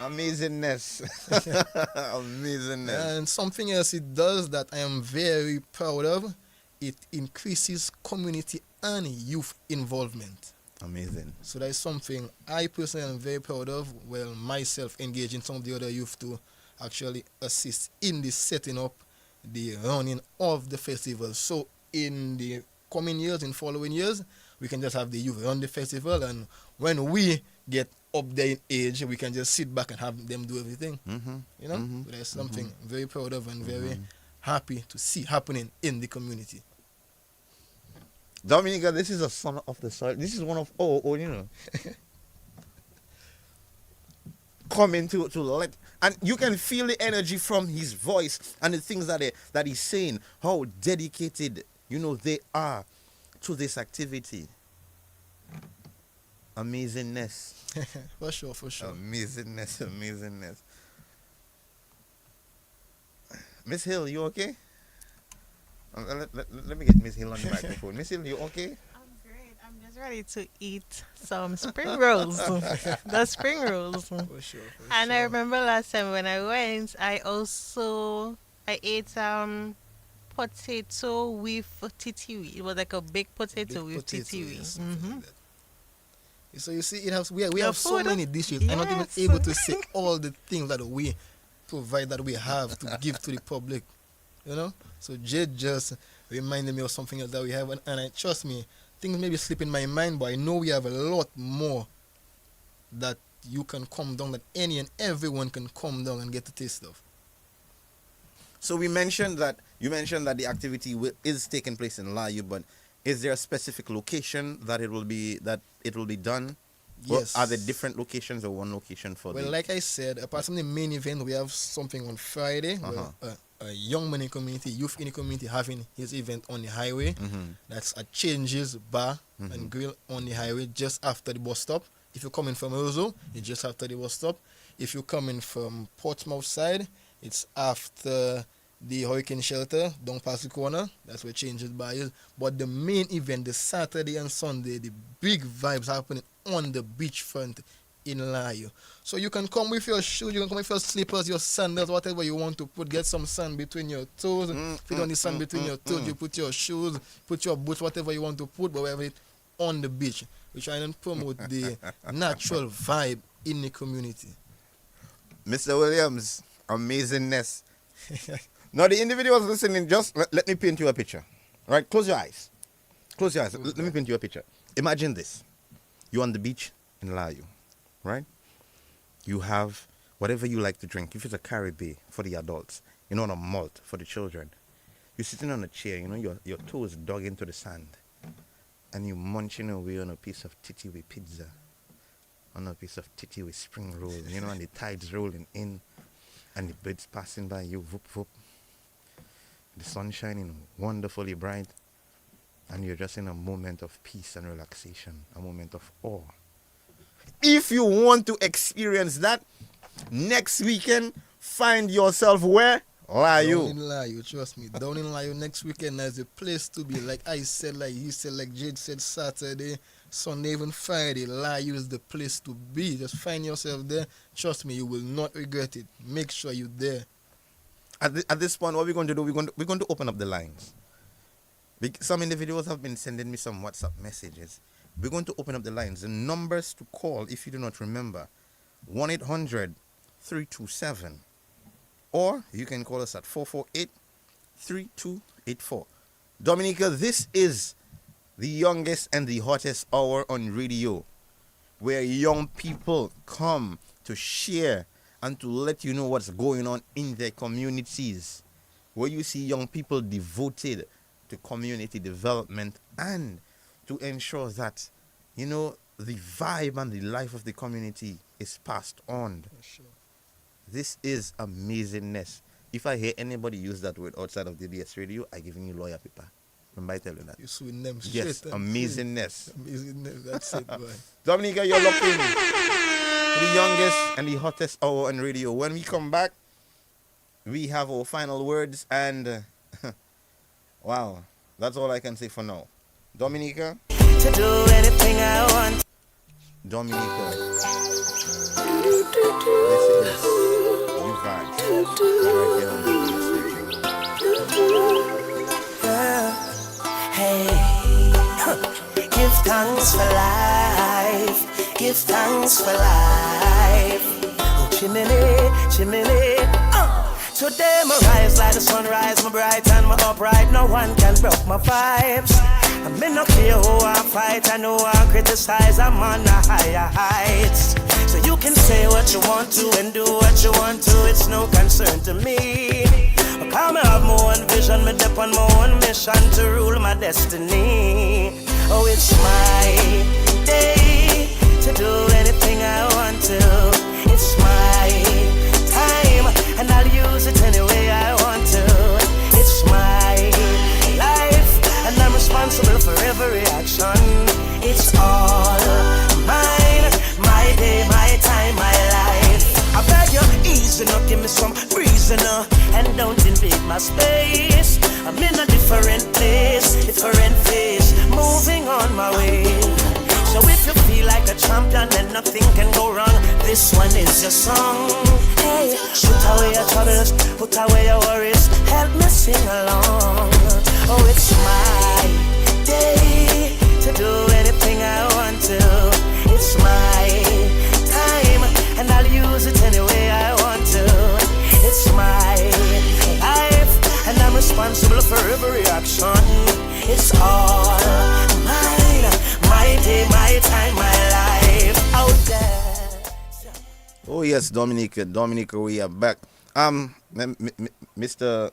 Amazingness. Amazingness. And something else it does that I am very proud of, it increases community and youth involvement. Amazing. So that is something I personally am very proud of. Well, myself engaging some of the other youth to actually assist in the setting up, the running of the festival. So in the coming years, in following years, we can just have the youth run the festival, and when we get up there in age, we can just sit back and have them do everything. You know, so that's something I'm very proud of and very happy to see happening in the community. Dominica, this is a son of the soil. This is one of our, you know, coming to let, and you can feel the energy from his voice and the things that he's saying, how dedicated, you know, they are to this activity. Amazingness. For sure, for sure. Amazingness. Miss Hill, you okay? Let me get Miss Hill on the microphone. Miss Hill, you okay? I'm great. I'm just ready to eat some spring rolls. The spring rolls. For sure, for And sure. I remember last time when I went, I ate potato with titiwi. It was like a baked potato Big with potato, titiwi. yes, something like that. So you see, it has we The have so food, many dishes. I'm not even yes. able to say all the things that we provide, that we have to give to the public. You know? So Jade just reminded me of something else that we have, and I trust me, things maybe slip in my mind, but I know we have a lot more that you can come down, that any and everyone can come down and get to taste of. So you mentioned that the activity is taking place in Layou, but is there a specific location that it will be done? Yes. Or are there different locations or one location for Well, like I said, apart from the main event, we have something on Friday. Where, a young man in the community, youth in the community, having his event on the highway. That's at Changes Bar and Grill on the highway, just after the bus stop. If you're coming from Roseau, it's just after the bus stop. If you're coming from Portsmouth side, it's after the Hurricane Shelter, down past the corner. That's where Changes Bar is. But the main event, the Saturday and Sunday, the big vibes happening on the beachfront in Layou. So you can come with your shoes, you can come with your slippers, your sandals, whatever you want to put. Get some sand between your toes. Put on the sand between your toes. You put your shoes, put your boots, whatever you want to put, but we have it on the beach. We try and promote the natural vibe in the community. Mr. Williams, amazingness. Now, the individuals listening, just let me paint you a picture. Right? Close your eyes. Close your eyes. Let me paint you a picture. Imagine this. You're on the beach in Layou, right? You have whatever you like to drink. If it's a Caribbean for the adults, you know, on a malt for the children. You're sitting on a chair, you know, your toes dug into the sand. And you're munching away on a piece of Titiwi pizza, on a piece of Titiwi spring roll, you know, and the tides rolling in, and the birds passing by you, whoop, whoop. The sun shining wonderfully bright, and you're just in a moment of peace and relaxation, a moment of awe. If you want to experience that, next weekend, find yourself where? Layou. Down in Layou, trust me. Down in Layou next weekend is a place to be. Like I said, like he said, like Jade said, Saturday, Sunday, even Friday, Layou is the place to be. Just find yourself there. Trust me, you will not regret it. Make sure you're there. At this point, what we're going to do, we're going to open up the lines. Some individuals have been sending me some WhatsApp messages. We're going to open up the lines. The numbers to call, if you do not remember, 1-800-327. Or you can call us at 448-3284. Dominica, this is the youngest and the hottest hour on radio, where young people come to share and to let you know what's going on in their communities, where you see young people devoted to community development and to ensure that, you know, the vibe and the life of the community is passed on. Sure. This is amazingness. If I hear anybody use that word outside of DBS radio, I giving you lawyer paper. Remember I tell you that? You swing them straight. Yes, amazingness. Amazingness, that's it, boy. Dominica, you're looking the youngest and the hottest hour on radio. When we come back, we have our final words, and wow, that's all I can say for now. Dominica. To do anything I want. Dominica. This is You Vibes. Right here on DBS Radio. Hey, give thanks for life. Give thanks for life. Oh, chimney, chimney. Today my rise like the sunrise, my bright and my upright. No one can broke my vibes. Me no care who I fight, I know I criticize, I'm on the higher heights. So you can say what you want to and do what you want to, it's no concern to me. Because me have my own vision, me dip on my own mission to rule my destiny. Oh, it's my day to do anything I want to. It's my time, and I'll use it any way I want to. It's my life, and I'm responsible for every action. It's all mine, my day, my time, my life. I beg you, easy now, give me some reason now, and don't invade my space. I'm in a different place, different phase, moving on my way. So if you feel like a champion, then nothing can go wrong. This one is your song. Hey, put away your troubles, put away your worries, help me sing along. Oh, it's my day to do anything I want to. It's my time, and I'll use it any way I want to. It's my life, and I'm responsible for every action. It's all mine, my day, my time, my life out there. Oh yes, Dominica, we are back. Mr.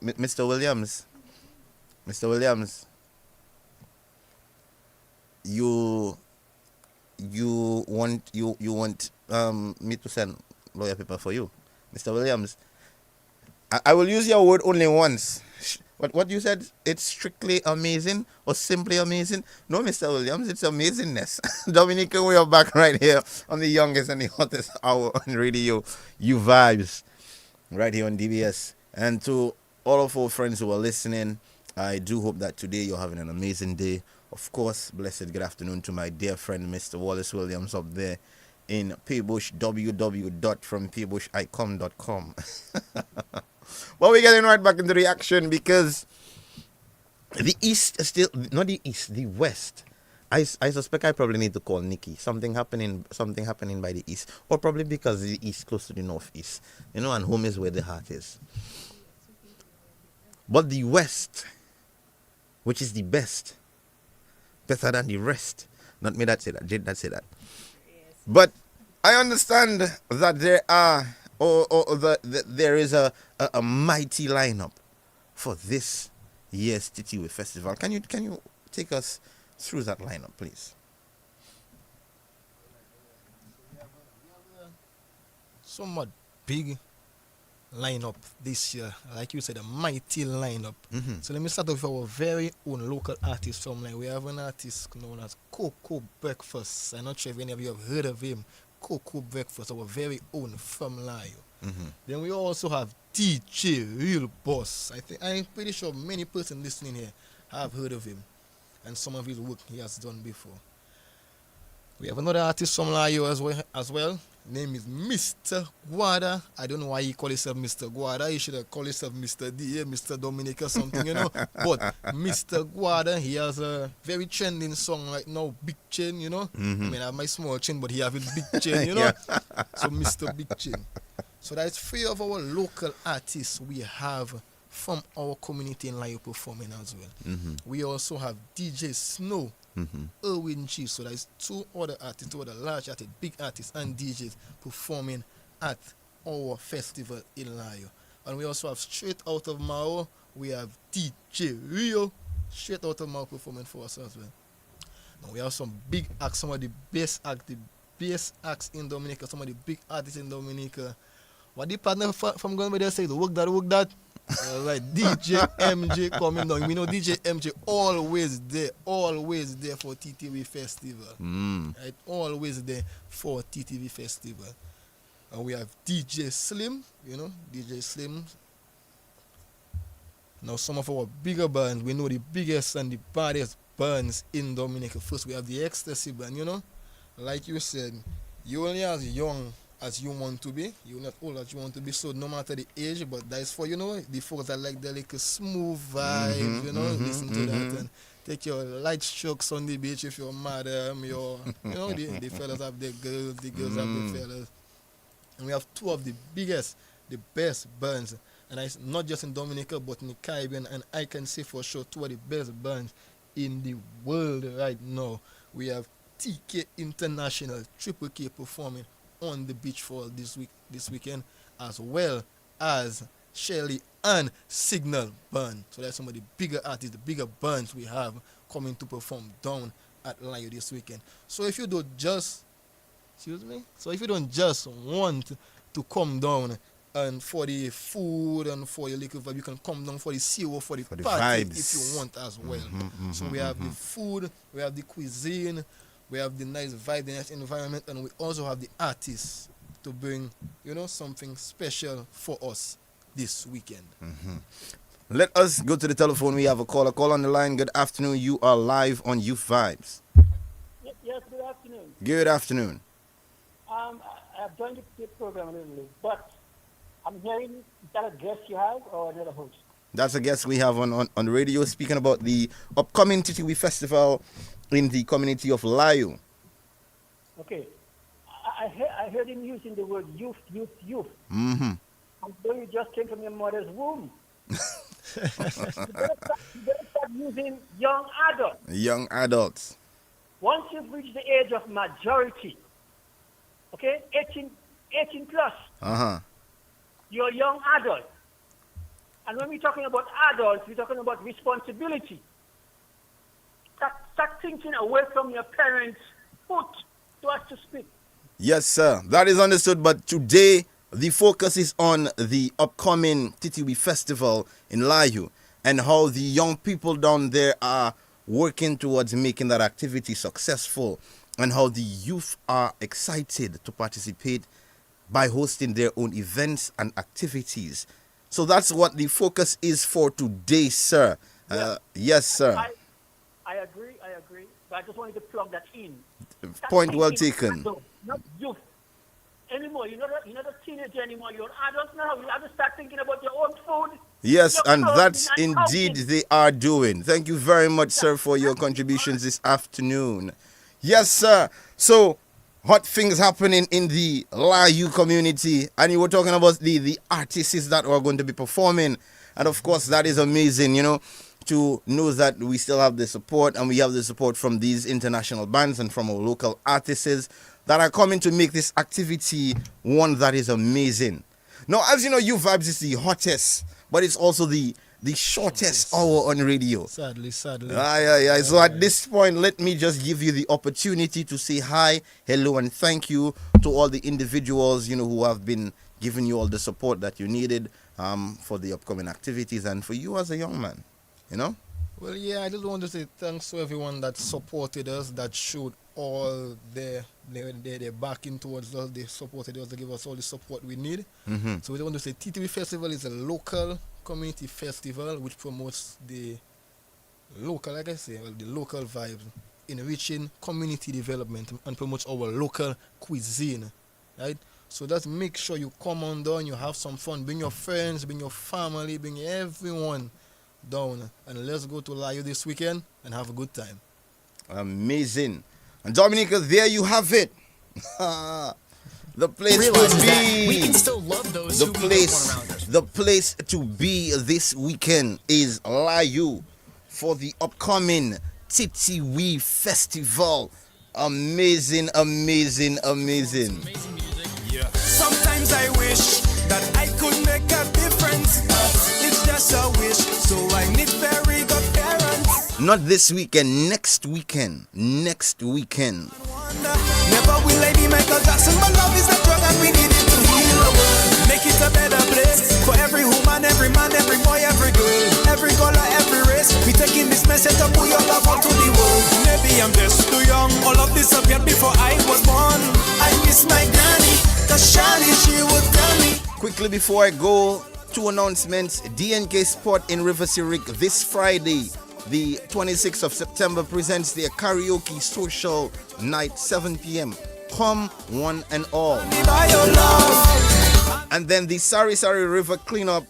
Williams, you want me to send lawyer paper for you, Mr. Williams. I will use your word only once. What you said, it's strictly amazing or simply amazing? No, Mr. Williams, it's amazingness. Dominica, we are back right here on the youngest and the hottest hour on radio, You Vibes, right here on DBS. And to all of our friends who are listening, I do hope that today you're having an amazing day. Of course, blessed good afternoon to my dear friend, Mr. Wallace Williams, up there in Paybush, www.frompaybushicom.com. But we're getting right back into the action because the East is still, not the East, the West. I suspect I probably need to call Nikki. Something happening by the East. Or probably because the East close to the Northeast. You know, and home is where the heart is. But the West, which is the best, better than the rest. Not me that say that, Jade that say that. But I understand that there are, there is a mighty lineup for this year's Titiwi Festival. Can you take us through that lineup, please? Somewhat big lineup this year. Like you said, a mighty lineup. Mm-hmm. So let me start off with our very own local artist from like we have an artist known as Cocoa Breakfast. I'm not sure if any of you have heard of him. Cocoa Breakfast, our very own from Layou. Mm-hmm. Then we also have DJ Real Boss. I'm pretty sure many persons listening here have heard of him and some of his work he has done before. We have another artist from Layou as well. Name is Mr. Guada. I don't know why he call himself Mr. Guada. He should have called himself Mr. D.A., Mr. Dominic or something, you know. But Mr. Guada, he has a very trending song right now, Big Chain, you know. Mm-hmm. I mean, I have my small chain, but he have his big chain, you know. So Mr. Big Chain. So that's three of our local artists we have from our community in Layou performing as well. Mm-hmm. We also have DJ Snow, Mm-hmm. Erwin Chief. So there's two other artists, two other large artists, big artists and DJs performing at our festival in Layou. And we also have straight out of Mao, we have DJ Rio, straight out of Mao performing for us as well. Now we have some big acts, some of the best acts in Dominica, some of the big artists in Dominica. What the partner from going there say, work that. Right, DJ MJ coming down. We know DJ MJ always there for Titiwi Festival. Right, always there for Titiwi Festival. And we have DJ Slim, you know, DJ Slim. Now some of our bigger bands, we know the biggest and the baddest bands in Dominica. First we have the Ecstasy band, you know. Like you said, you only as young as you want to be, you're not old as you want to be, so no matter the age, but that's for, you know, the folks that like the like smooth vibe, you know, listen to that and take your light strokes on the beach if you're madam, you know, the fellas have the girls have the fellas. And we have two of the biggest, the best bands, and it's not just in Dominica, but in the Caribbean, and I can say for sure two of the best bands in the world right now. We have TK International, Triple K performing on the beach for this weekend, as well as Shelly and Signal Band. So that's some of the bigger artists, the bigger bands we have coming to perform down at Layou this weekend. So if you don't just want to come down and for the food and for your liquor vibe, you can come down for the CO, for the party vibes. if you want as well. So we have the food, we have the cuisine, we have the nice vibe, the nice environment, and we also have the artists to bring, something special for us this weekend. Let us go to the telephone. We have a caller. Call on the line. Good afternoon. You are live on Youth Vibes. Yes, good afternoon. Good afternoon. I've joined the program a little late, but I'm hearing, is that a guest you have or another host? That's a guest we have on the radio, speaking about the upcoming Titiwi Festival in the community of Layou. Okay. I heard him using the word youth. Mm-hmm. I'm sure you just came from your mother's womb. You better start using young adults. Young adults. Once you've reached the age of majority, okay, 18 plus, you're a young adult. And when we're talking about adults, we're talking about responsibility. Start thinking away from your parents' foot, so as to speak. Yes, sir. That is understood. But today, the focus is on the upcoming Titiwi Festival in Layou and how the young people down there are working towards making that activity successful, and how the youth are excited to participate by hosting their own events and activities. So that's what the focus is for today, sir. Yes, sir. I agree. But I just wanted to plug that in. Point well taken. Adult, not youth anymore. You're not a teenager anymore. You're an adult now. You have to start thinking about your own food. Yes, your and clothing that's and indeed housing. they are doing. Thank you very much, sir, for your contributions this afternoon. Yes, sir. So, hot things happening in the Layou community. And you were talking about the artists that are going to be performing. And of course, that is amazing, to know that we still have the support, and we have the support from these international bands and from our local artists that are coming to make this activity one that is amazing. Now, as you know, Youth Vibes is the hottest, but it's also the shortest hour on radio. Sadly. Yeah. So at this point, let me just give you the opportunity to say hi, hello, and thank you to all the individuals, who have been giving you all the support that you needed for the upcoming activities, and for you as a young man, Well, yeah, I just want to say thanks to everyone that supported us, that showed all their backing towards us. They supported us, they gave us all the support we need. So we want to say Titiwi Festival is a local community festival which promotes the local, like I say, the local vibes, enriching community development, and promotes our local cuisine, right? So just make sure you come on down, you have some fun, bring your friends, bring your family, bring everyone down, and let's go to Layou this weekend and have a good time. Amazing. And Dominica, there you have it. The place Realizes to that be. we can still love those The who we don't place, want around us. the place to be this weekend is Layou for the upcoming Titiwi Festival. Amazing. Amazing music. Sometimes I wish that I could make a difference. It's just a wish, so I need very good parents. Not this weekend, next weekend. Never will I be Michael Jackson, but love is a drug and we need it to heal the world. Make it a better place for every woman, every man, every boy, every girl, every color, every race. We taking this message to put your love out to the world. Maybe I'm just too young. All of this appeared before I was born. I miss my granny, cause Shani, she would tell me. Quickly before I go, 2 announcements. DNK Sport in River Sirik this Friday, the 26th of September, presents their karaoke social night, 7 p.m. Come one and all. And then the Sari Sari River cleanup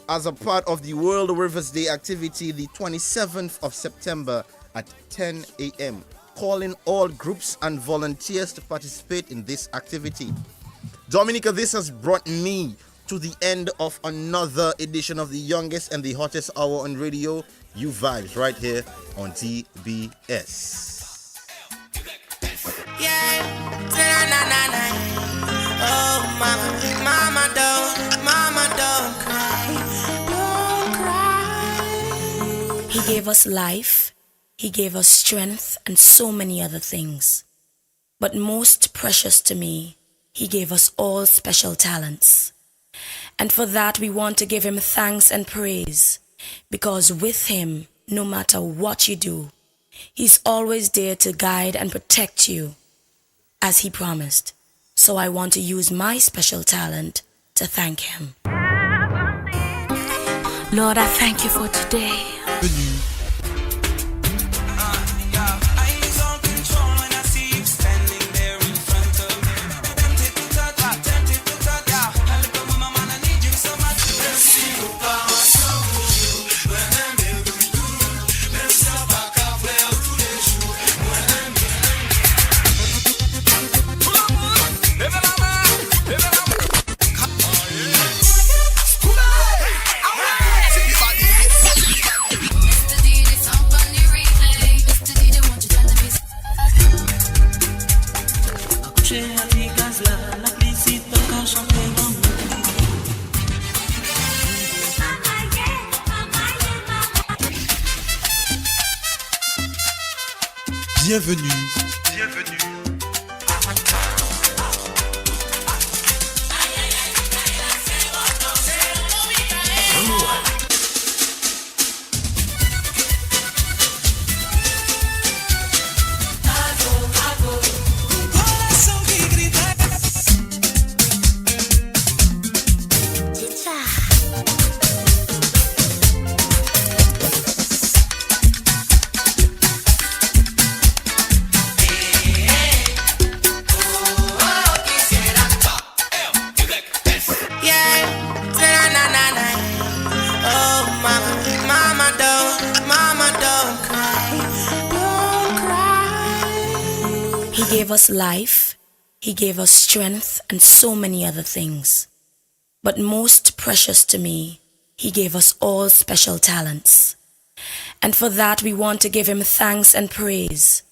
as a part of the World Rivers Day activity, the 27th of September at 10 a.m. Calling all groups and volunteers to participate in this activity. Dominica, this has brought me to the end of another edition of the youngest and the hottest hour on radio. You vibes right here on TBS. Yeah, na-na-na-na. Oh, mama don't cry. He gave us life, he gave us strength, and so many other things. But most precious to me, he gave us all special talents. And for that we want to give him thanks and praise, because with him, no matter what you do, he's always there to guide and protect you, as he promised. So I want to use my special talent to thank him. Lord, I thank you for today. Bienvenue. He gave us life, he gave us strength, and so many other things. But most precious to me, he gave us all special talents. And for that we want to give him thanks and praise,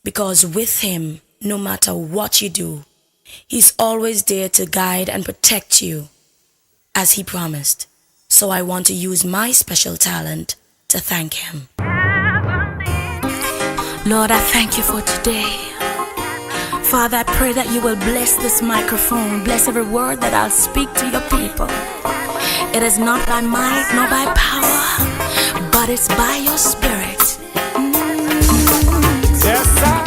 because with him, no matter what you do, he's always there to guide and protect you, as he promised. So I want to use my special talent to thank him. Lord, I thank you for today. Father, I pray that you will bless this microphone, bless every word that I'll speak to your people. It is not by might nor by power, but it's by your spirit. Yes, I.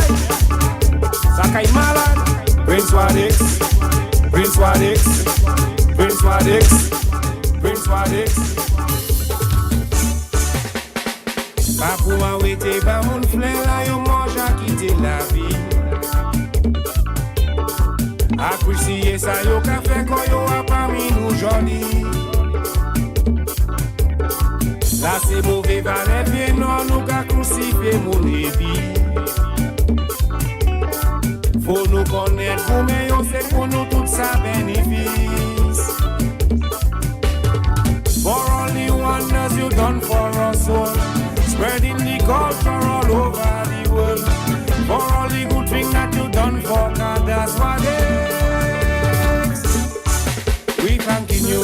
Sakai Malan, Prince Wadix, Prince Wadix, Prince Wadix, Prince Wadix. Papou a wete ba moun flè la yo mange a quitter la vie. Apprécier ça yo ka fait ko yo a parmi nous joli. Là c'est mauvais valet bien non nous ka crucifier mon épi. Faut nous connaître pour mais yo c'est pour nous tout ça bénéfice. For only wonders you done for us all, spreading the culture all over the world. For all the good things that you done for God, that's what it is. We thanking you.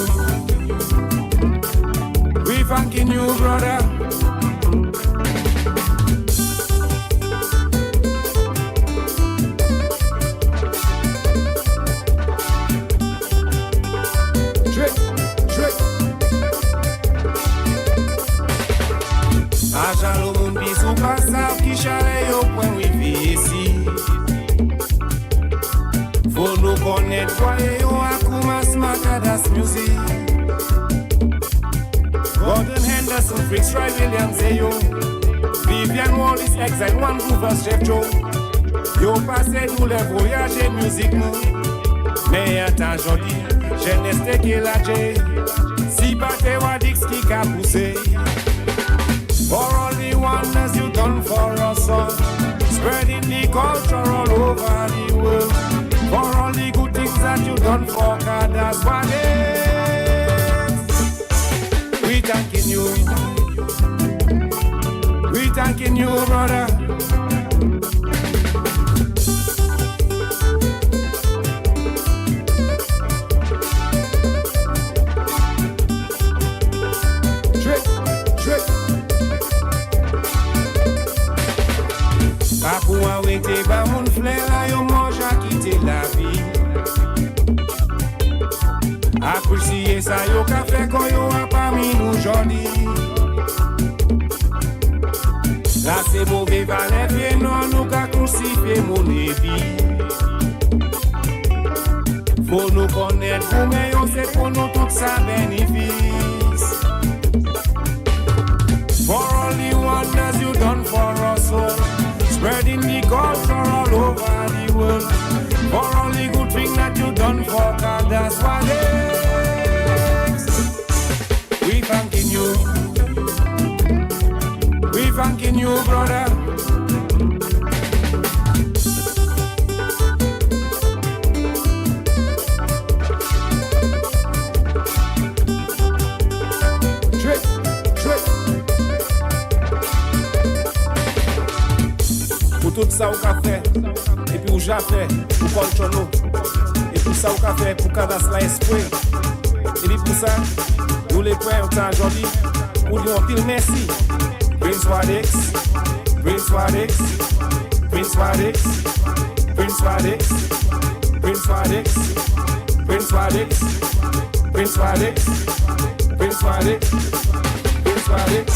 We thanking you, brother. Ajalo moun bisou pa sav ki chale yo pwen wivi esi. Faut nous connaître quoi yo akuma smakadas music. Gordon Henderson, Fritz Roy Williams yo. Vivian Wallace, Exile, One Groovers, Chef Joe. Yo passé nous les voyages musique nous. Mais attends joli, jeunesse te ki la J. Si pas te Wadix qui ka poussé. For all the wonders you done for us all, spreading the culture all over the world. For all the good things that you done for God, that's what it is. thanking you, brother. Pas pour arrêter, bah mon frère là, yo mange à quitter la vie. Apprécier ça, yo qu'a fait quand yo a parmi nous joli. Là c'est mauvais valet, bien non, nous qu'a crucifié mon épi. Faut nous connaître, pour mais yo c'est pour nous tout ça bénéfice. For all the wonders you done for us all. Spreading the culture all over the world. For all the good things that you done for God, that's what it is. We thanking you. We thanking you, brother. Tout ça au café, et puis où j'ai fait, pour contrôler, et tout ça au café, pour cadastre l'esprit. Et puis pour ça, nous les points autant aujourd'hui, pour dire un pile merci. Prince Wadix, Prince Wadix, Prince Wadix, Prince Wadix, Prince Wadix, Prince Wadix, Prince Wadix, Prince Wadix, Prince Wadix.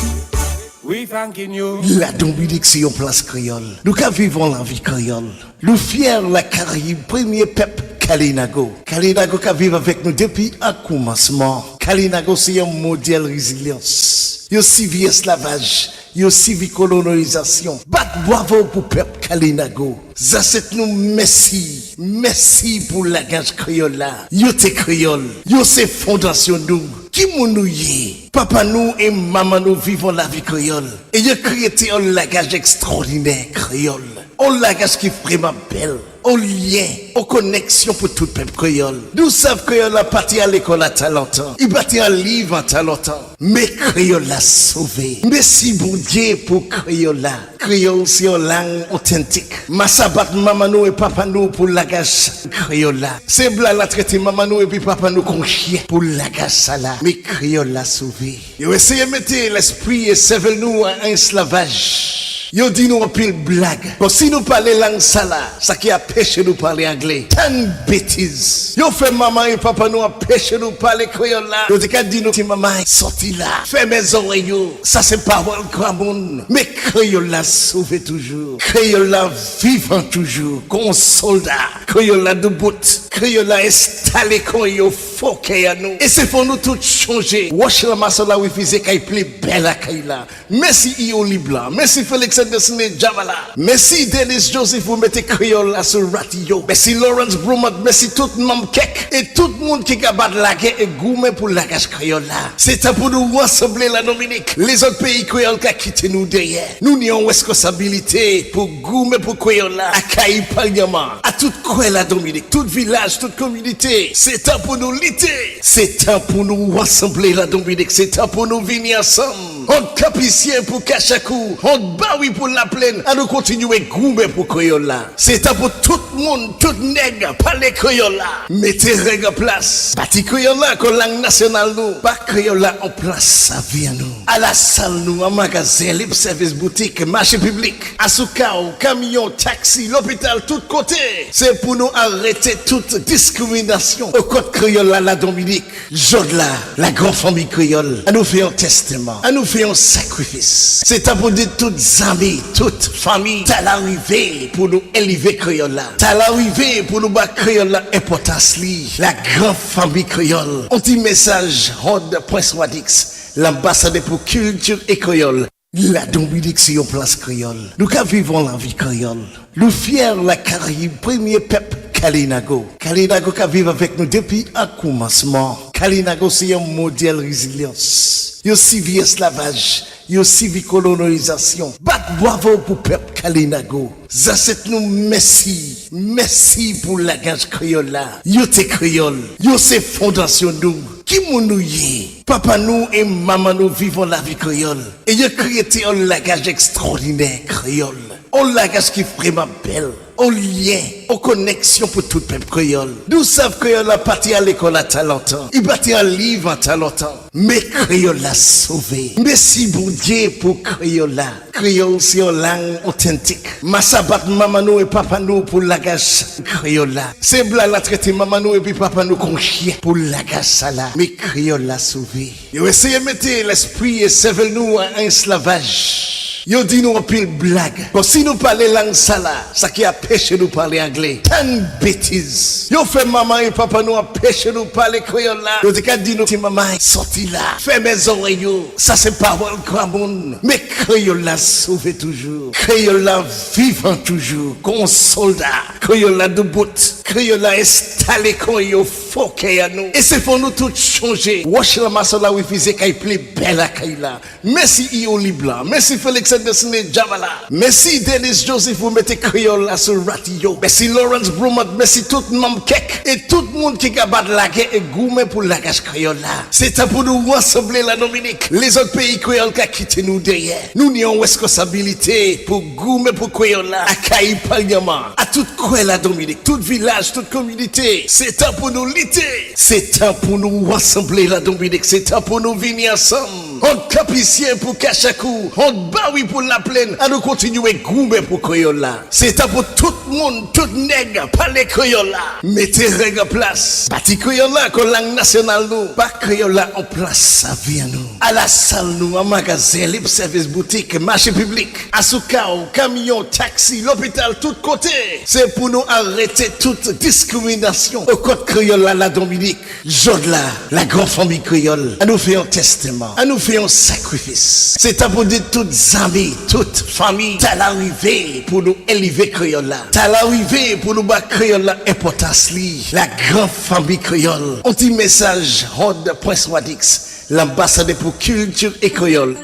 We thanking you. La Dominique, c'est une place créole. Nous qui vivons la vie créole. Nous fiers la Caraïbe, premier peuple Kalinago. Kalinago qui vit avec nous depuis un commencement. Kalinago, c'est un modèle résilience. Yo suivi esclavage, yo suivi colonisation. Bat bravo pour peuple Kalinago. Ça c'est nous merci. Merci pour la gage créole là. Yo te créole. Yo c'est fondation nous. Qui nous y papa nous et maman nous vivons la vie créole. Et yo créé un langage extraordinaire créole. Un langage qui est vraiment belle. Un lien, une connexion pour tout peuple créole. Nous savons que créole a parti à l'école à longtemps. Il parti à livre à longtemps. Mais créole l'a sauvé. Merci bon Dieu pour créole là. Créole c'est une langue authentique. Massabat maman nous et papa nous pour langage créole là. C'est blanc la traité maman nous et puis papa nous qu'on chien pour langage ça là. Mais créole l'a sauvé. Yo essayé de mettre l'esprit et servir nous à un esclavage. Yo dit nous un pile blague. Bon, si nous parlons langue ça là, ça qui a pêché nous parler anglais. Tant bêtises. Yo fait maman et papa nous a pêché nous parler créole là. Yo dit nous ti maman sorti là. Fait mes oreilles yo. Ça c'est parole cramoun. Mais créole là sauvé toujours. Créole là vivant toujours. Comme soldat. Créole là debout. Créole là installé comme yo foqué à nous. Et c'est pour nous tout changer. Wash la masse là où il faisait qu'il plaît belle à là. Merci Io Libla. Merci Félix Desne Javala. Merci Denis Joseph vous mettez créole là sur radio. Merci Lawrence Brumat, merci tout le monde et tout le monde qui a battu la guerre et gourmet pour la gage créole là. C'est temps pour nous rassembler la Dominique. Les autres pays créoles qui ont quitté nous derrière. Nous n'y avons responsabilité pour gourmet pour créole là. À Kaï Paliama, à toute créole la Dominique, tout village, toute communauté. C'est temps pour nous lutter. C'est temps pour nous rassembler la Dominique. C'est temps pour nous venir ensemble. On capicien pour Kachakou, on baoui pour la plaine, à nous continuer gourmet pour créole là. C'est temps pour tout le monde, tout nègre, parler créole là. Mettez règles en place. Bâti créole là, comme langue nationale nous. Pas créole là en place, ça vient nous. À la salle nous, en magasin, libre service boutique, marché public, à Soukao, camion, taxi, l'hôpital, tout côté. C'est pour nous arrêter toute discrimination. Au code créole là, la Dominique, Jode là, la grande famille créole. À nous faire un testament, à nous faire un sacrifice. C'est temps pour dire toutes amis, toute famille, t'as l'arrivée pour nous élever créole là. T'as l'arrivée pour nous battre créole là, importance li. La grande famille créole. On dit message, Rod Prince Wadix, l'ambassadeur pour culture et créole. La Dominique, c'est une place créole. Nous qui vivons la vie créole. Nous fiers la Caraïbe, premier peuple Kalinago. Kalinago qui vit avec nous depuis un commencement. Kalinago, c'est un modèle résilience. Yo suivi esclavage, yo suivi colonisation. Bat bravo pour peuple Kalinago. Ça c'est nous merci. Merci pour la gage créole là. Yo te créole. Yo c'est fondation nous. Qui nous y Papa nous et maman nous vivons la vie créole. Et il a créé un langage extraordinaire créole. Un langage qui est vraiment belle. Un lien, une connexion pour tout le peuple créole. Nous savons que créole a parti à l'école à talentant. Il parti un livre à talentant. Mais créole l'a sauvé. Merci bon Dieu pour créole là. Créole c'est une langue authentique. Massabat maman nous et papa nous pour langage créole là. C'est blanc la traité maman nous et puis papa nous qu'on chien pour langage ça là. Mais créole l'a sauvé. Yo essayé de mettre l'esprit et servir nous à un esclavage. Yo dit nous en pile blague. Bon, si nous parlons langue ça là, ça qui a pêché nous parler anglais. Tant bêtises. Yo fait maman et papa nous a pêché nous parler créole là. Yo dit qu'à dire nous, maman, sorti là. Fait mes oreilles yo. Ça c'est parole cramoun. Mais créole là sauvé toujours. Créole là vivant toujours. Comme soldat. Créole là de bout. Créole là installé quand yo foqué à nous. Et c'est pour nous tout changer. Wash la masse là où il faisait qu'il plaît belle à Kaila. Merci Io Libla. Merci Félix Dessiné Javala. Merci Dennis Joseph, vous mettez créole là sur radio. Merci Lawrence Brumat, merci tout le monde kek et tout le monde qui a battu la guerre et gourmet pour la gage créole là. C'est temps pour nous rassembler la Dominique. Les autres pays créoles qui ont quitté nous derrière. Nous n'avons responsabilité pour gourmet pour créole là. À Kaï Parlement, à toute créole la Dominique, tout village, toute communauté. C'est temps pour nous lutter. C'est temps pour nous rassembler la Dominique. C'est temps pour nous venir ensemble. On capicien pour Kachakou, on baoui pour la plaine, à nous continuer gourmet pour créole là. C'est temps pour tout le monde, tout nègre, parler créole là. Mettez règles en place. Bâti créole là, que langue nationale nous. Pas créole là en place, ça vient nous. À la salle nous, en magasin, libre service boutique, marché public, à Soukao, camion, taxi, l'hôpital, tout côté. C'est pour nous arrêter toute discrimination. Au code créole là, la Dominique, Jode là, la grande famille créole. À nous faire un testament, à nous faire un sacrifice. C'est temps pour dire toutes amis, toute famille, t'as l'arrivée pour nous élever créole là. T'as l'arrivée pour nous battre créole là, importance li. La grande famille créole. On dit message, Rod Prince Wadix, l'ambassadeur pour culture et créole.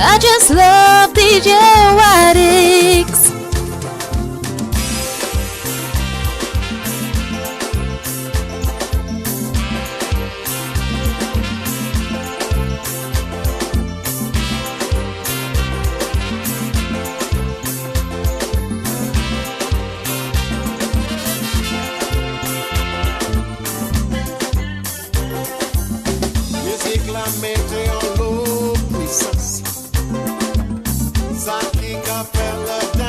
I just love DJ Wadix. Fella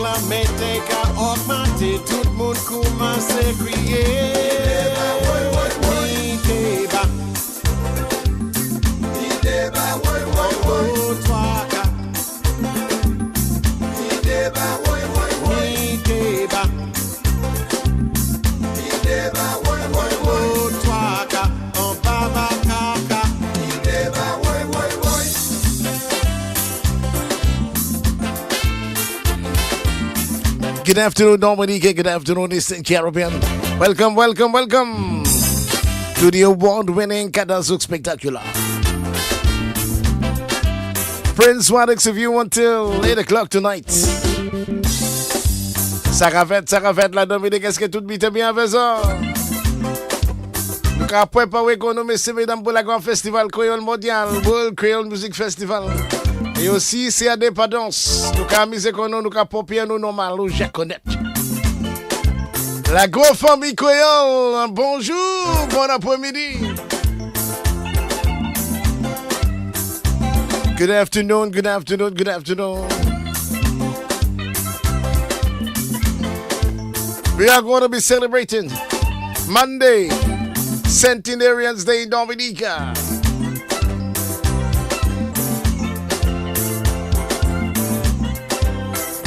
la mette qu'a augmenté, tout le monde commence à crier. Good afternoon, Dominique. Good afternoon, Eastern Caribbean. Welcome, welcome, welcome to the award-winning Kadazook Spectacular. Prince Wadix of you until 8 o'clock tonight. Ça rafette la Dominique. Est-ce que tout bite bien avec ça? Nous avons préparé économie, mesdames, pour la grande festival Créole mondial, World Creole Music Festival. Et aussi, c'est indépendance. Nous avons mis économie, nous avons popé nous normal, nous je connais. La grosse famille Créole, bonjour, bon après-midi. Good afternoon, good afternoon, good afternoon. We are going to be celebrating Monday, Centenarians Day in Dominica.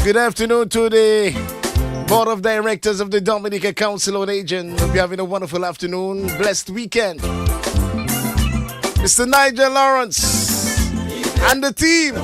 Good afternoon to the Board of Directors of the Dominica Council on Aging. Hope you're having a wonderful afternoon, blessed weekend. Mr. Nigel Lawrence and the team.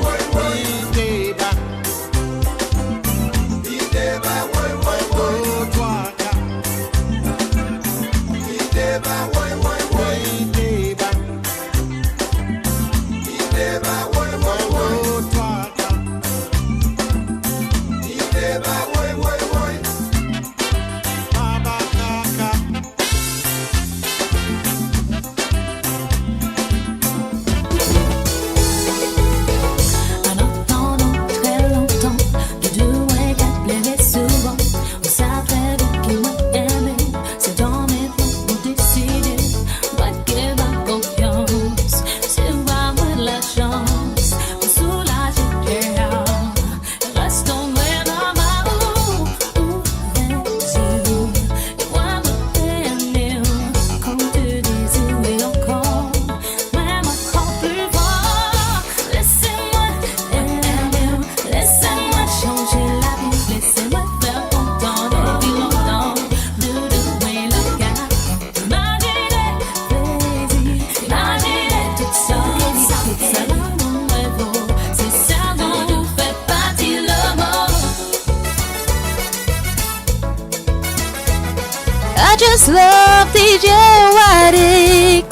Just love DJ Wadix.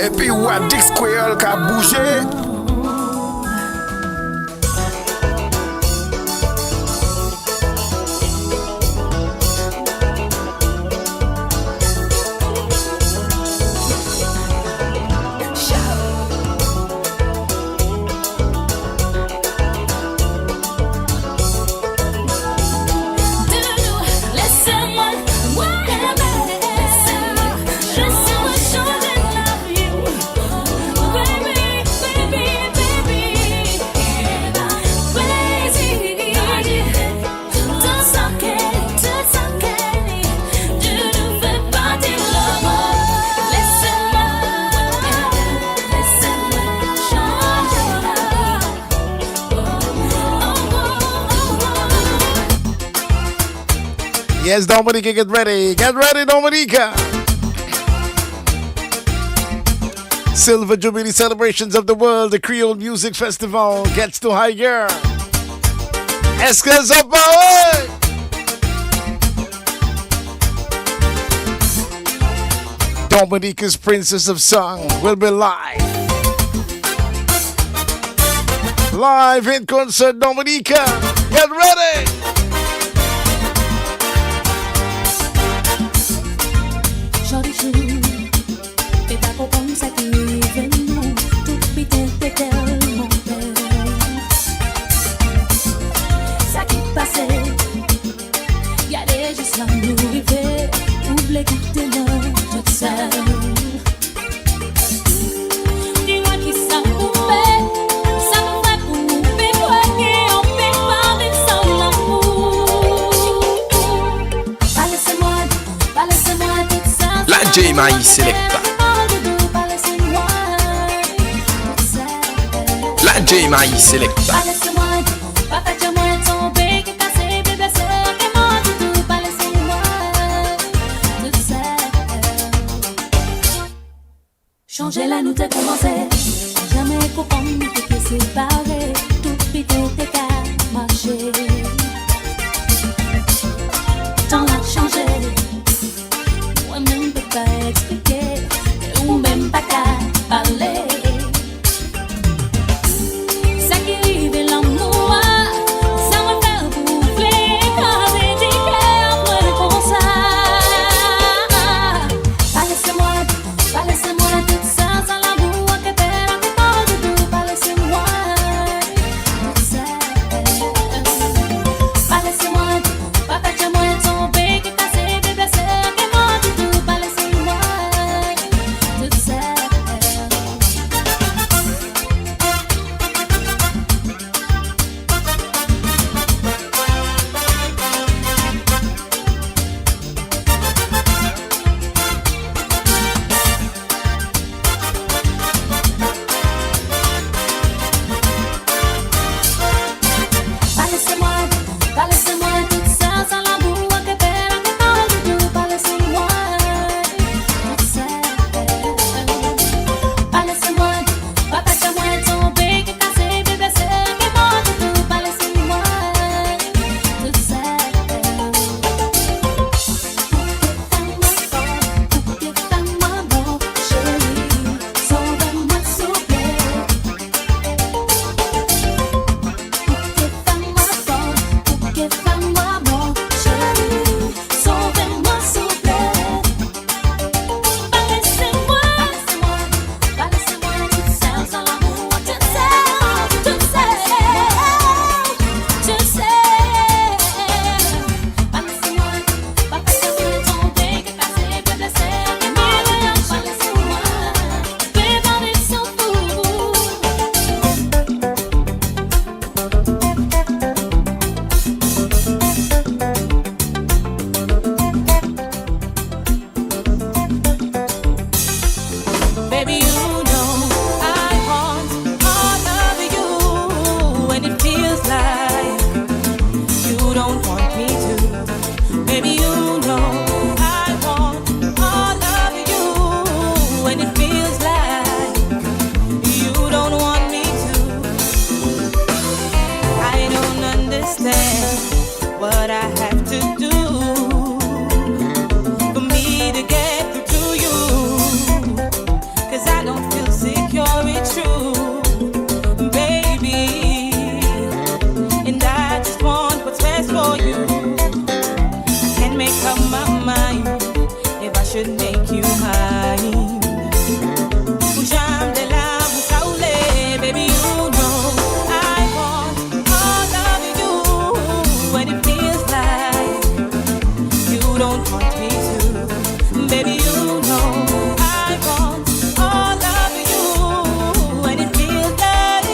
Et puis Wadix Créole qui a bougé. Baby, Yes, Dominica, get ready. Get ready, Dominica. Silver Jubilee celebrations of the world. The Creole Music Festival gets to higher. Escas up, boy. Dominica's Princess of Song will be live. Live in concert, Dominica. Get ready. Shorty shoe, t'es pas pour comme ça qui est venu. Tout vite t'es tellement belle. Ça qui passait, y'allait juste là nous arriver. Oublie quitter moi toute seule. Dis-moi qui ça nous fait, ça nous fait pour nous pépoigner. On peut pas vivre sans l'amour. Pas laissez-moi tout ça. La J Maïs Selecta. La J Maïs Selecta. Changer la nous t'es commencé. Jamais comprendre nous t'es séparés. Tout vite t'es qu'à marcher. Tant l'a changé. Moi-même peux pas expliquer. Ou même pas qu'à parler. Ça qui arrive l'amour. Ça me fait bouffer. Quand j'ai dit qu'elle me comme ça. Pas laissez-moi tout ça sans l'amour. Que père à tout de tout. Pas laissez-moi tout ça. Pas laissez-moi tout. Pas faites-moi tomber. Que casser des blessures. Que moi tout. Pas laissez-moi tout ça. Pas laissez-moi tout ça sans l'amour. Que père à tout. Pas laissez-moi tout ça. Pas laissez-moi tout. Pas faites-moi tomber. Que casser des blessures. Que moi tout. Pas laissez-moi tout ça. Fais-moi bon, chérie. Sauve-moi s'il vous plaît. Fais-moi bon, chérie. Sauve-moi s'il vous plaît. Pas laissez-moi tout seul sans l'amour. Tu sais. Pas laissez-moi, pas faites-moi tomber. Que casser des blessures. Que moi pas laissez-moi. Fais pas des sous fous. Baby, you know I want all of you, and it feels like you don't want me to. Baby, you know I want all of you, and it feels like you don't want me to. I don't understand what I have to do for me to get through to you. 'Cause I don't feel secure, it's true, baby. And I just want what's best for you. I can't make up my mind if I should make you mine. Ujam de la musaule, baby, you know I want all of you, and it feels like you don't want me to. Baby, you know I want all of you, and it feels like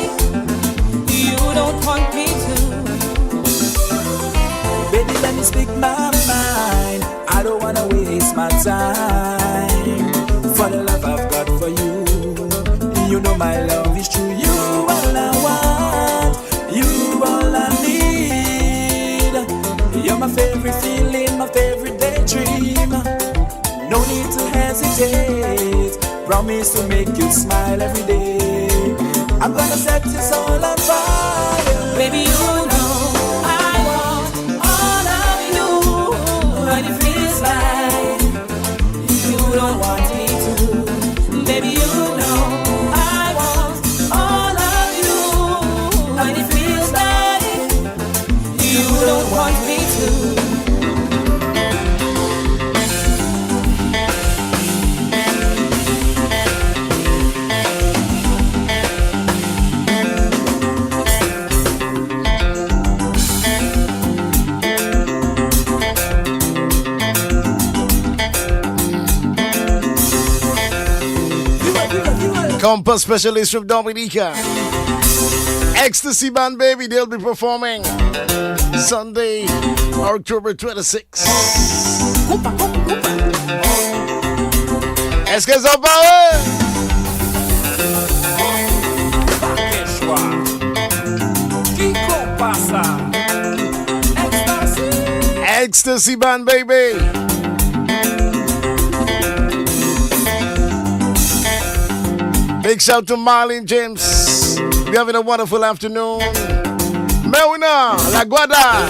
you don't want me to. Baby, let me speak my mind. I don't wanna waste my time. For the love I've got for you, you know my love is true. You all I want, you all I need. You're my favorite feeling, my favorite Promise to make you smile every day. I'm gonna set your soul on fire. Baby, you know I want all of you, but it feels like you don't want me to. Baby, you know I want all of you, but it feels like you don't want me to. Compass specialist from Dominica. Ecstasy Band Baby, they'll be performing Sunday, October 26th. Est-ce que ça parle? Ecstasy Band Baby. Big shout to Marlene James. We're having a wonderful afternoon. Meuna, La Guada.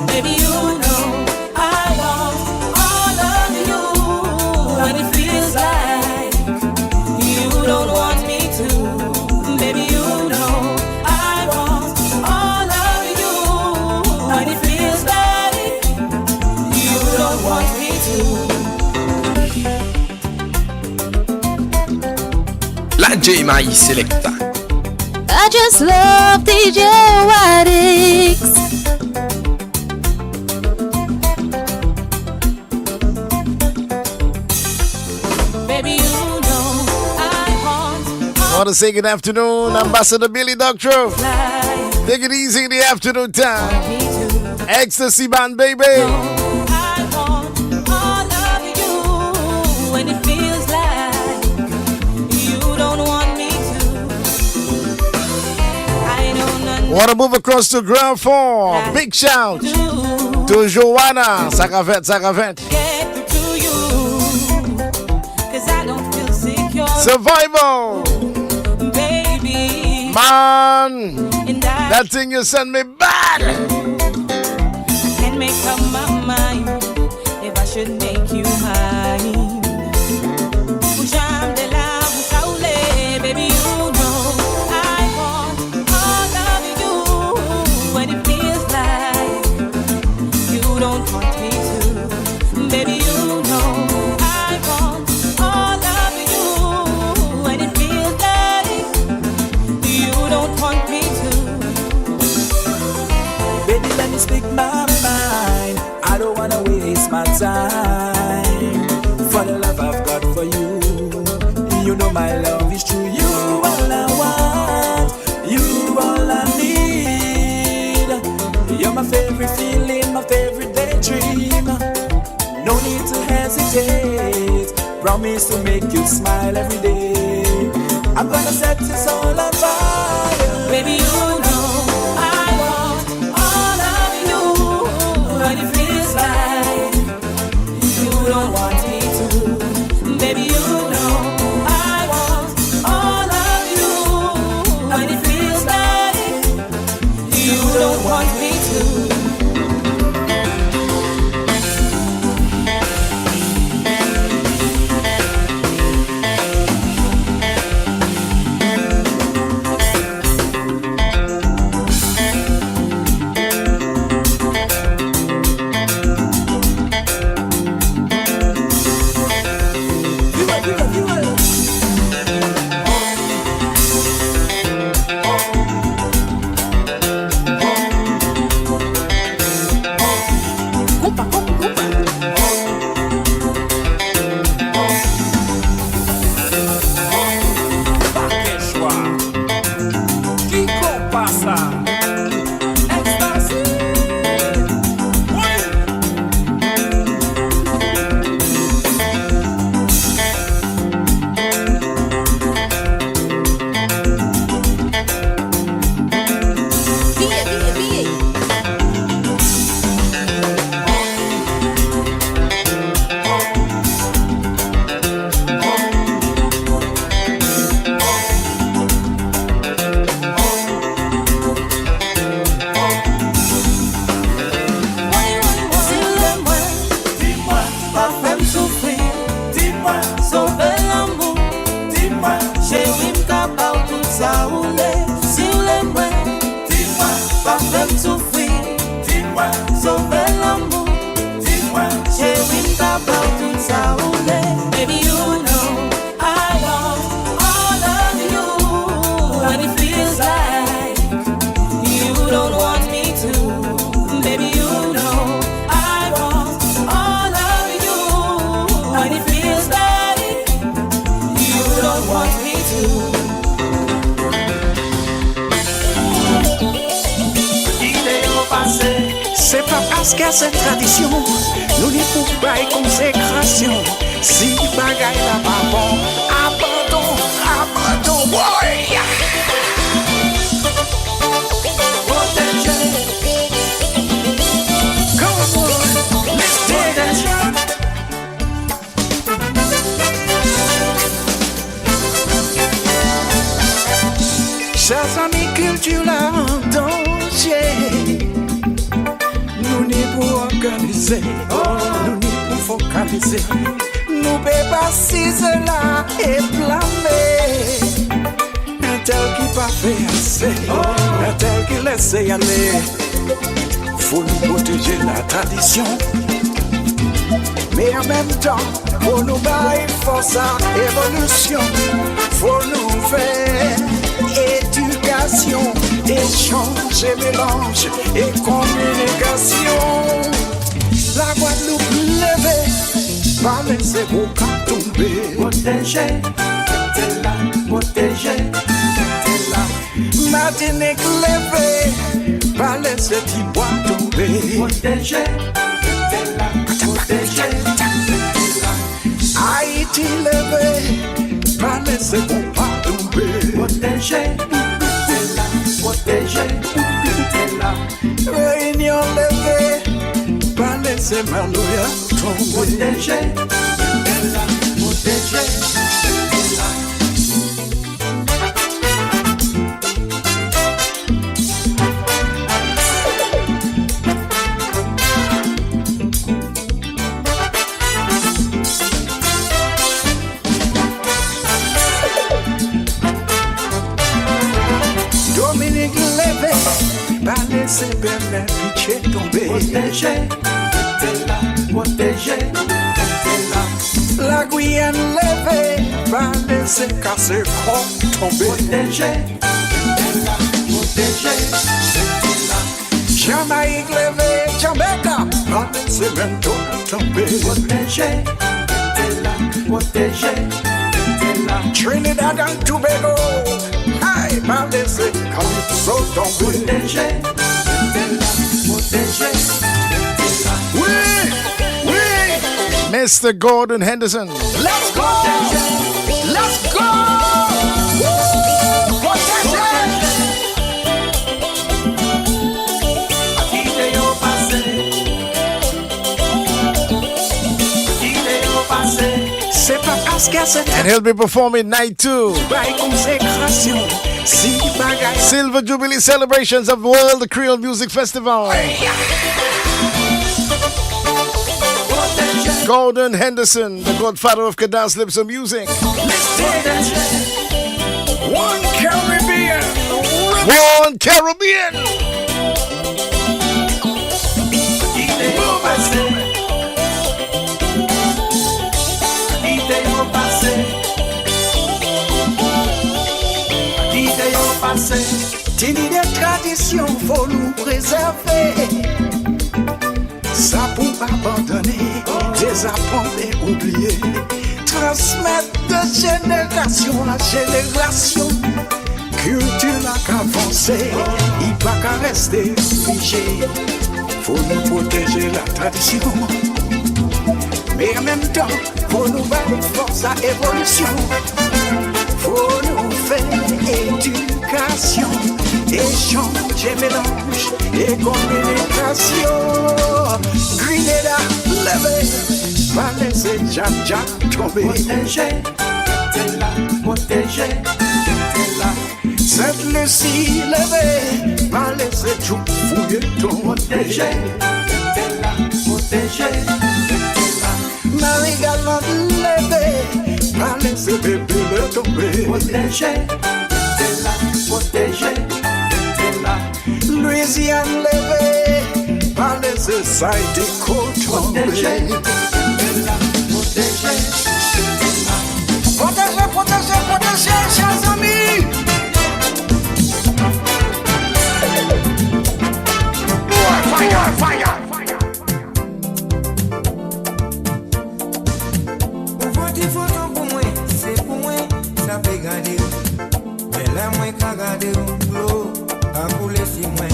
Baby, you know I want all of you, but it feels like you don't want me to. Baby, you know I want all of you, but it feels like you don't want me to. La J-Mai Selecta. I just love DJ Wadix. Baby, you know I want to say good afternoon, Ambassador Billy Doctor. Take it easy in the afternoon time. Ecstasy Band Baby. when it feels like you don't want me to. I don't Want to move across to ground 4. Big shout to Joanna. Sagavet. get to you, 'cause I don't feel secure. Survival. Baby. Man. That thing you sent me bad. Can't make up my mind if I should make you mine. Baby, you know I want all of you when it feels like you don't want me to. Baby, you know I want all of you when it feels like you don't want me to. Baby, let me speak my mind. I don't wanna waste my time. For the love I've got for you, you know my love is true. You all I want, you all I need. You're my favorite feeling, my favorite daydream. No need to hesitate. Promise to make you smile every day. I'm gonna set this all on fire. Baby, you know I want all of you, but it feels like you don't want me to. Baby, you know I want all of you, but it feels like you don't want me to. ça roulait, si vous l'aimez, dis-moi, pas faire souffrir, dis-moi, sauver l'amour, dis-moi, chérie, pas tout ça roulait. Baby, you know I want all of you, and it feels like you don't want me to. Baby, you know I want all of you, and it feels like you don't want me to. C'est pas parce qu'il y a cette tradition, nous n'y pouvons pas consécration. Si bagaille là pas bon, abandon, abandon, boy. Come on, let's do that. Chers amis, culture là en danger. Nous n'y pour organiser, nous n'y pour focaliser. Nous pouvons pas ciser là et blâmer. Un tel qui pas fait assez, un tel qui laisse y aller. Faut nous protéger la tradition, mais en même temps, faut nous battre force à évolution. Faut nous faire éducation, échange et mélange et communication. La Guadeloupe levée, pas laisser aucun tomber. Protéger, t'es là, protéger, t'es là. Martinique levée, pas laisser Tibois tomber. Protéger, t'es là, protéger, t'es là. Haïti levée, pas laisser compas tomber. Protéger, t'es là, protéger, t'es là. Réunion levée, pas laisser Maloya tomber. Protéger, t'es là, protéger, t'es là. C'est bien la pitié tombée. Protéger, t'es là, protéger, t'es là. La Guyane levée, pas laisser casser corps tomber. Protéger, t'es là, protéger, t'es là. Jamaïque levée, Jamaica, pas laisser même tout tomber. Protéger, t'es là, protéger, t'es là. Trinidad and Tobago, aïe, pas laisser calypso tomber. Protéger. Oui, oui. Mr. Gordon Henderson. Let's go. Let's go. And he'll be performing night 2. Silver Jubilee celebrations of World Creole Music Festival. Gordon Henderson, the godfather of Kadaz Lips of Music. One Caribbean. One Caribbean. Tini des traditions, faut nous préserver. Ça pour pas abandonner, désapprendre et oublier. Transmettre de génération en génération. Culture n'a qu'avancer, il pas qu'à rester figé. Faut nous protéger la tradition, mais en même temps, faut nous battre force à évolution. Faut nous faire éducation, échange et mélange et communication. Grenada, levé, pas laisser Jack Jack tomber. Protéger, t'es là, protéger, t'es là. Sainte-Lucie, levé, pas laisser tout fouiller tomber. Protéger, t'es là, protéger, t'es là. Marie-Galante, levé, pas laisser bébé le tomber. Protéger, t'es là, society contrôlée. Protégez, chers amis. Fire. Voti photo pour moi, c'est pour moi, ça peut garder. Mais là, moi, qu'à garder l'eau, à couler si moi.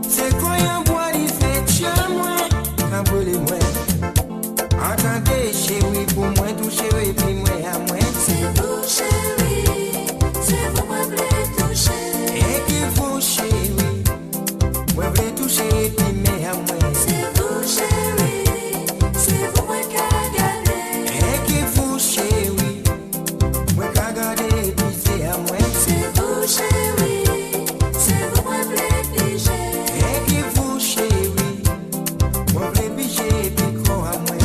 C'est quoi un bois qui fait chez moi, qu'à brûler moi. Attendez, chérie, pour moi, tout chérie, puis moi, à moi. C'est vous, chérie, c'est vous, moi, voulez toucher. Et qui vous, chérie, moi, voulez toucher, puis moi, à moi. C'est vous, chérie, c'est vous, moi, qu'à garder. Et qui vous, chérie, moi, qu'à garder, puis c'est à moi. C'est vous, chérie, c'est vous, moi, voulez piger. Et qui vous, chérie, moi, voulez piger, puis croire à moi.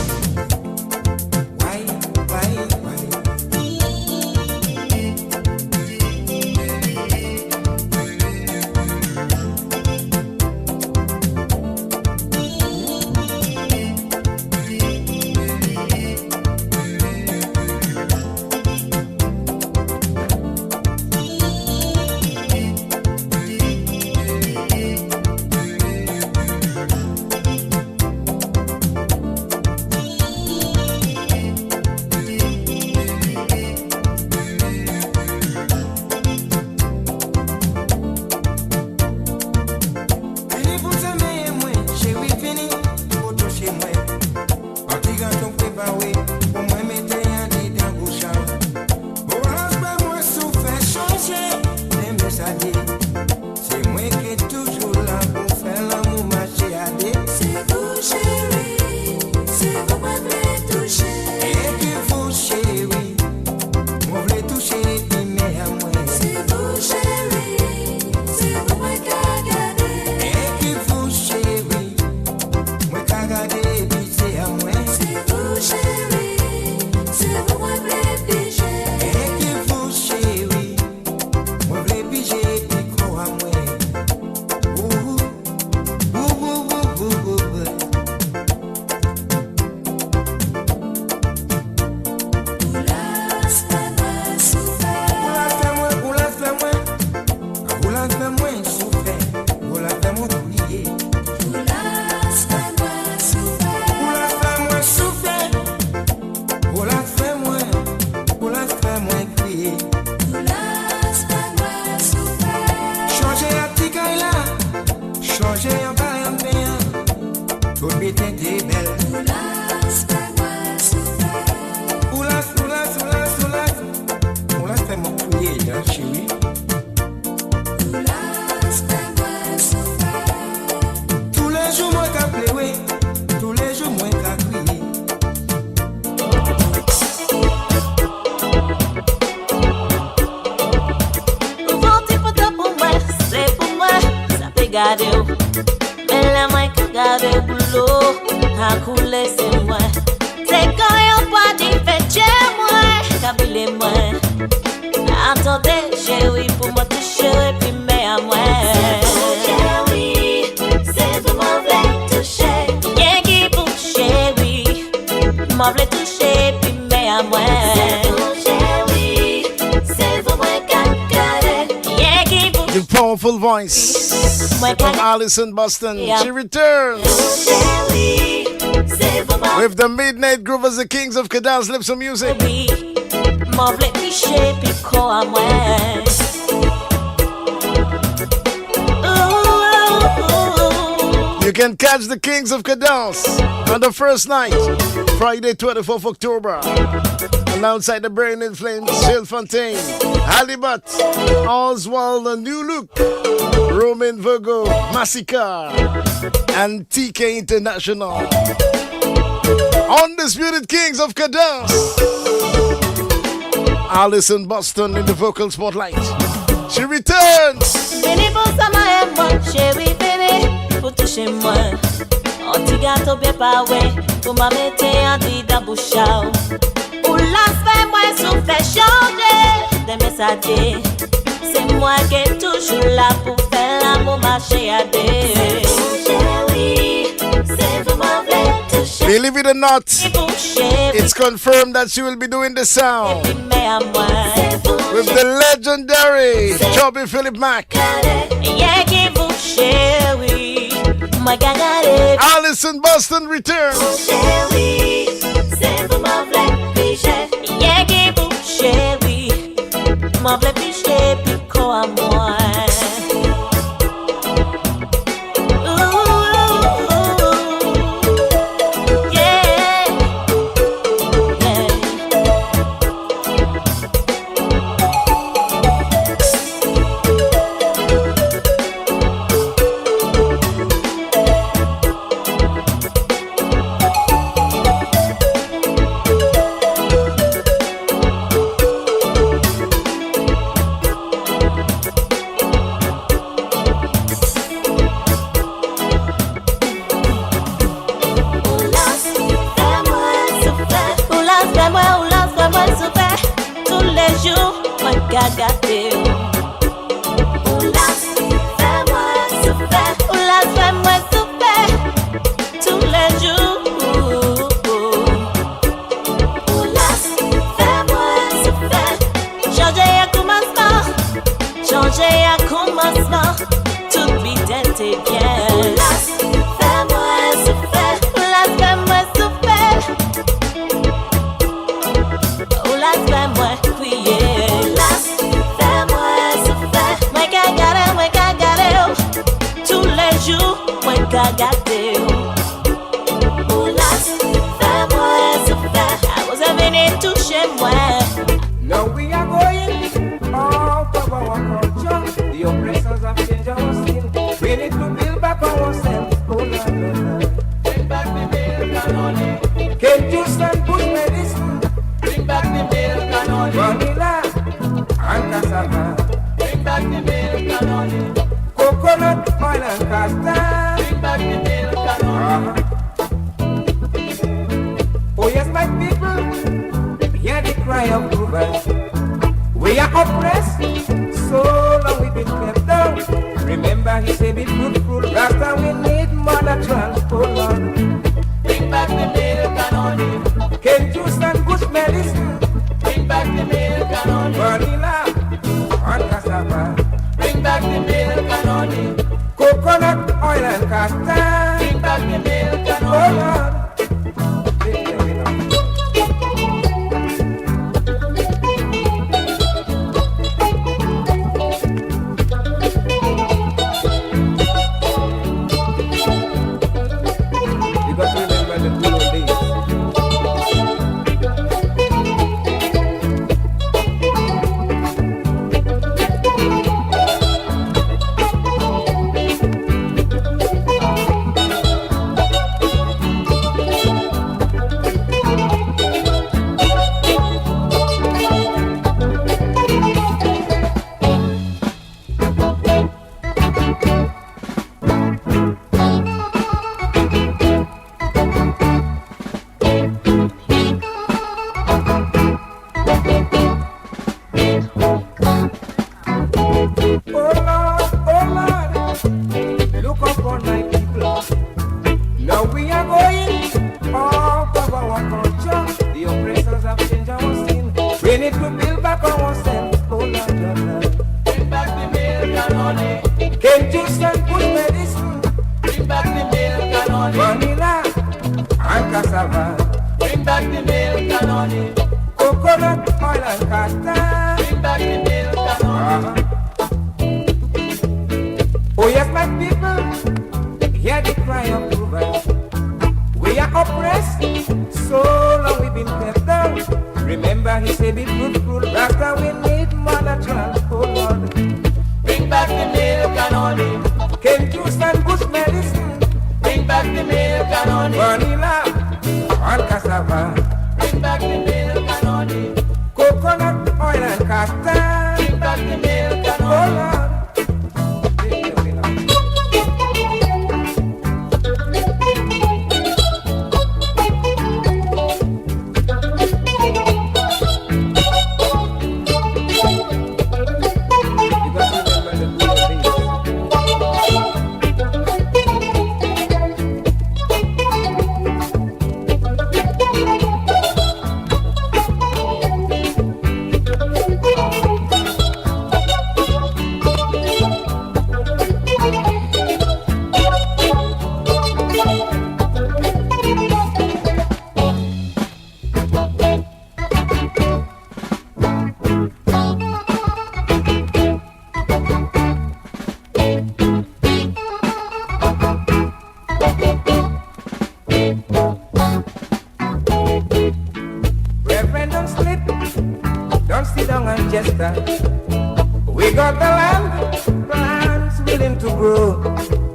The powerful voice of Alison Boston. She returns with the Midnight Groovers, the Kings of Kadal's Lips of Music. You can catch the Kings of Kadals on the first night, Friday 24th October. Alongside the Burning Flames, Jill Fontaine, Halibut, Oswald, the New Look, Roman Virgo, Massacre, and TK International. Undisputed Kings of Kadals. Alison Boston in the vocal spotlight. She returns. C'est moi qui est toujours là pour faire l'amour marcher à deux. Chérie, Believe it or not, it's confirmed that she will be doing the sound with the legendary Chubby Philip Mack. Allison Boston returns. Now we are going out of our culture. The oppressors have changed our sin. We need to build back ourselves. Oh, Lord, Lord, Lord. Bring back the milk and honey. Can't you stand bush medicine? Bring back the milk and honey. Vanilla and cassava. Bring back the milk and honey. Coconut oil and castor. Bring back the milk and honey. Oh yes, my people, hear the cry of Cuba. We are oppressed, so long we've been kept down. Remember he said be fruitful, last time we need more natural. Oh Lord, bring back the milk and honey. Cane juice and bush medicine. Bring back the milk and honey. Vanilla and cassava. Bring back the milk and honey. Coconut oil and castor. Bring back the milk and honey. Oh Lord. We got the land's willing to grow.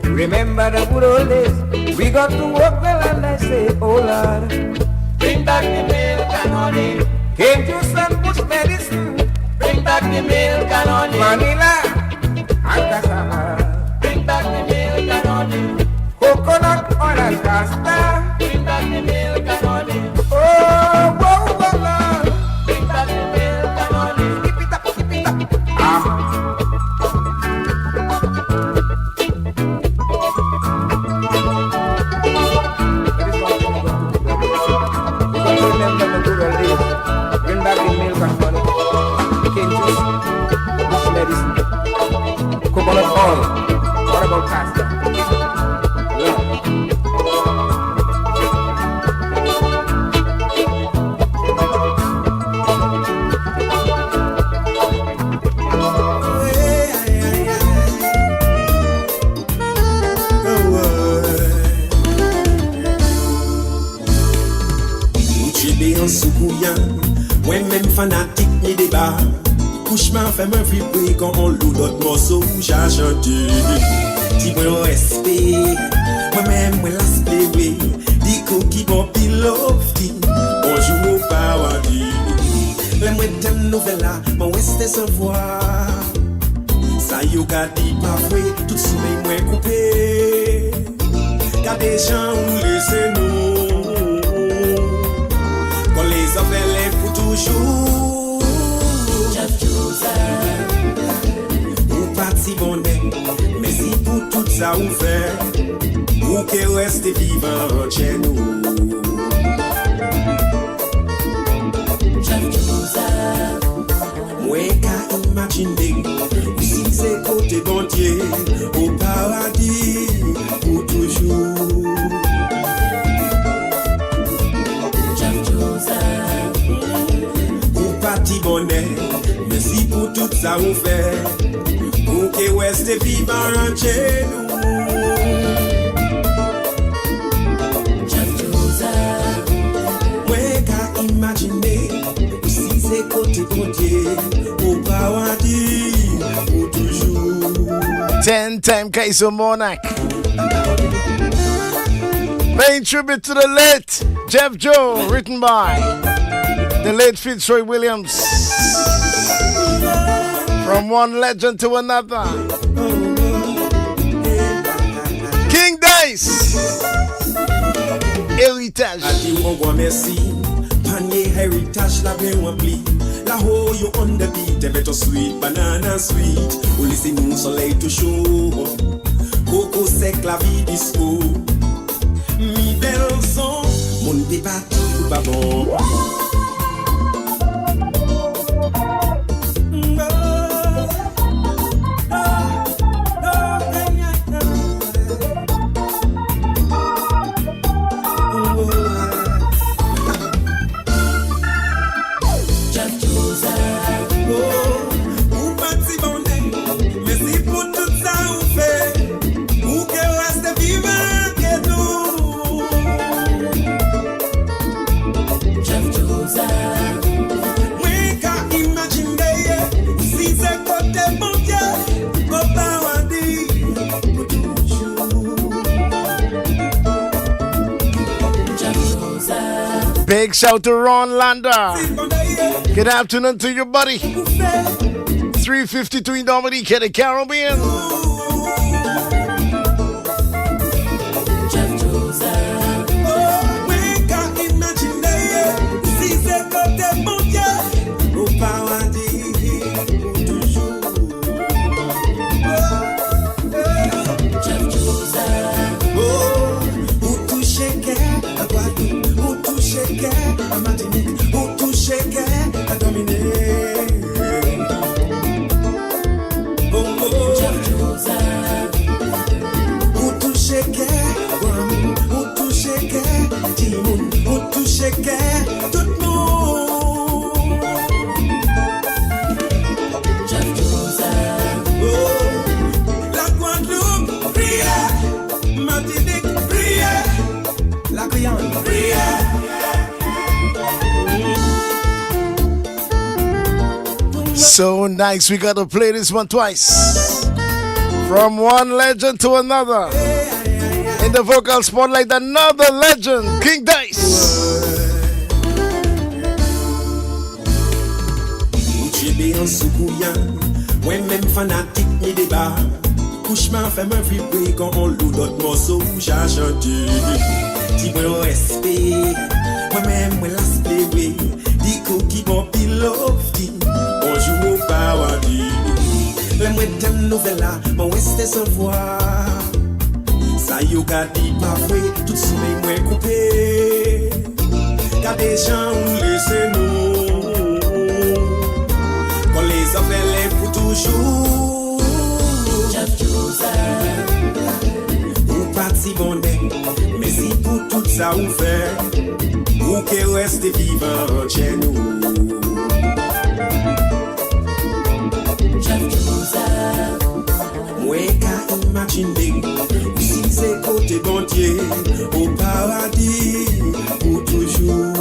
Remember the good old days. We got to work the land, I say, oh Lord. Bring back the milk and honey. Came to some bush medicine. Bring back the milk and honey. Vanilla and cassava. Bring back the milk and honey. Coconut oil and castor. Bring back the milk and honey. Oh, whoa, whoa, Lord. Bring back the milk and honey. Keep it up, keep it up. Remember the good old days. Bring back the milk and honey. Cane juice, bush medicine, coconut oil. What about castor? Yeah. When même fanatique ni débat, couchement fait me vibrer quand on loue d'autres morceaux j'ai chanté. Dis moi au respect, moi-même moi l'aspect. Dis qui bon pilofti, bonjour au paradis. Les moi t'aime nouvelle là, mon reste sans voix. Ça yoga dit pas vrai, tout sommeil moi coupé. Car des gens ou laissez-nous. Quand les appels est pour toujours. Ou parti bonnet, mais si pour tout ça ou fait, ou que reste vivant chez nous. Moi qu'à imaginer, ou si c'est côté bon Dieu, au paradis pour toujours. Parti bonnet, merci pour tout ça on fait, pour que reste vivant chez nous. Ouais, qu'à imaginer, si c'est côté côté, au paradis, pour toujours. 10-time Kaiser Monarch. Paying tribute to the late Jeff Joe, written by the late Fitzroy Williams. From one legend to another. King Dice. Héritage. Adi on voit merci. Panier héritage la bien rempli. La ho you on the beat, better sweet, banana sweet. Ou laissez nous soleil tout chaud. Coco sec la vie disco. Mi belle son, mon débat tout pas bon. Big shout to Ron Lander. Good afternoon to you, buddy. 352 in Dominique, the Caribbean. So nice, we gotta play this one twice. From one legend to another. In the vocal spotlight, another legend, King Dice. When même fanatique ni débat, couchement fait me vibrer quand on loue d'autres morceaux j'ai chanté. Dis moi respect, moi même moi l'aspect, dis qui bon pilove dit, bonjour au paradis. Le moi t'aime nouvelle là, mon rester sans voix. Ça yo gadi pas vrai, tout sommeil moi coupé. Car des gens laissez nous. Quand les appels les pour toujours. Ou parti bonnet, mais si pour tout ça ou fait, ou que reste vivant chez nous. Moi qu'à imaginer, si c'est côté bon Dieu, au paradis pour toujours.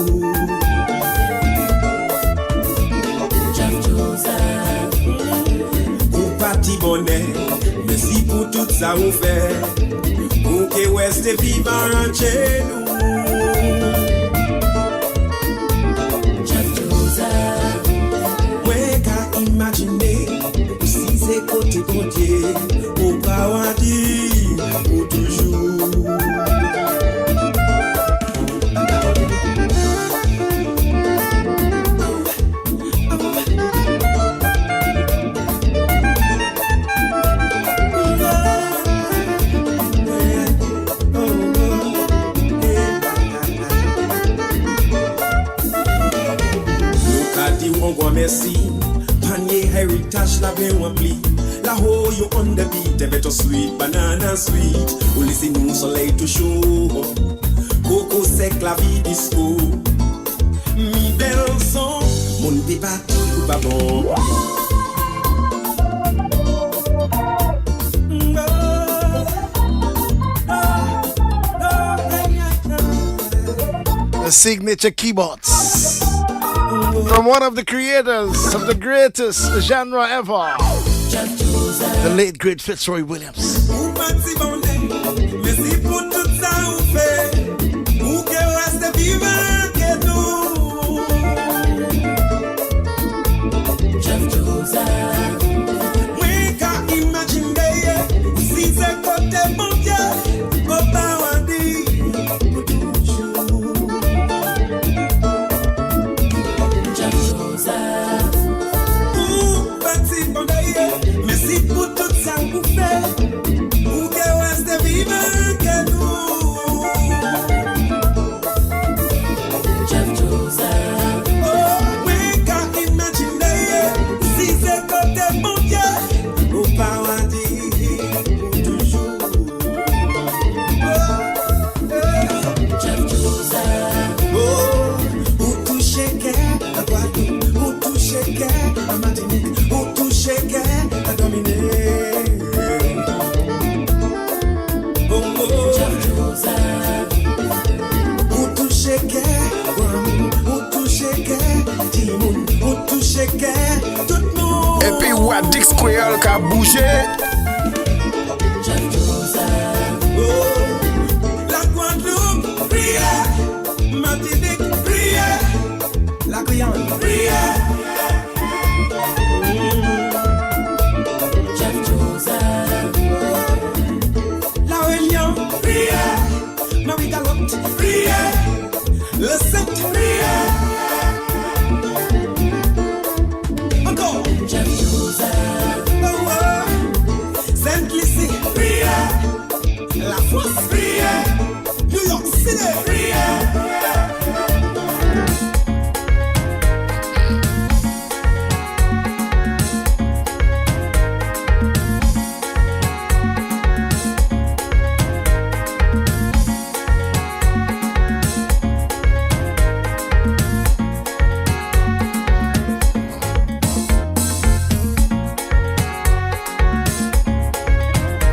Parti bonnet, mais si pour tout ça on fait, pour que reste vivant chez nous. Ouais, qu'à imaginer, si c'est côté bon Dieu, au paradis pour toujours. Merci, panier héritage la bien rempli. La ho you on the beat, better sweet, banana sweet. Ou laissez-nous soleil tout chaud. Coco sec, la vie disco. Mi belle son, mon débat ou pas bon. The signature keyboards. From one of the creators of the greatest genre ever, the late great Fitzroy Williams. Et puis Wadix Creole qui a bougé. La Guadeloupe, prière. Martinique, prière. La Guyane, prière. La Réunion, prière. Marie-Galotte, prière. Le Sept, prière. Sainte-Lucie, prière. La France, prière. New York City, prière.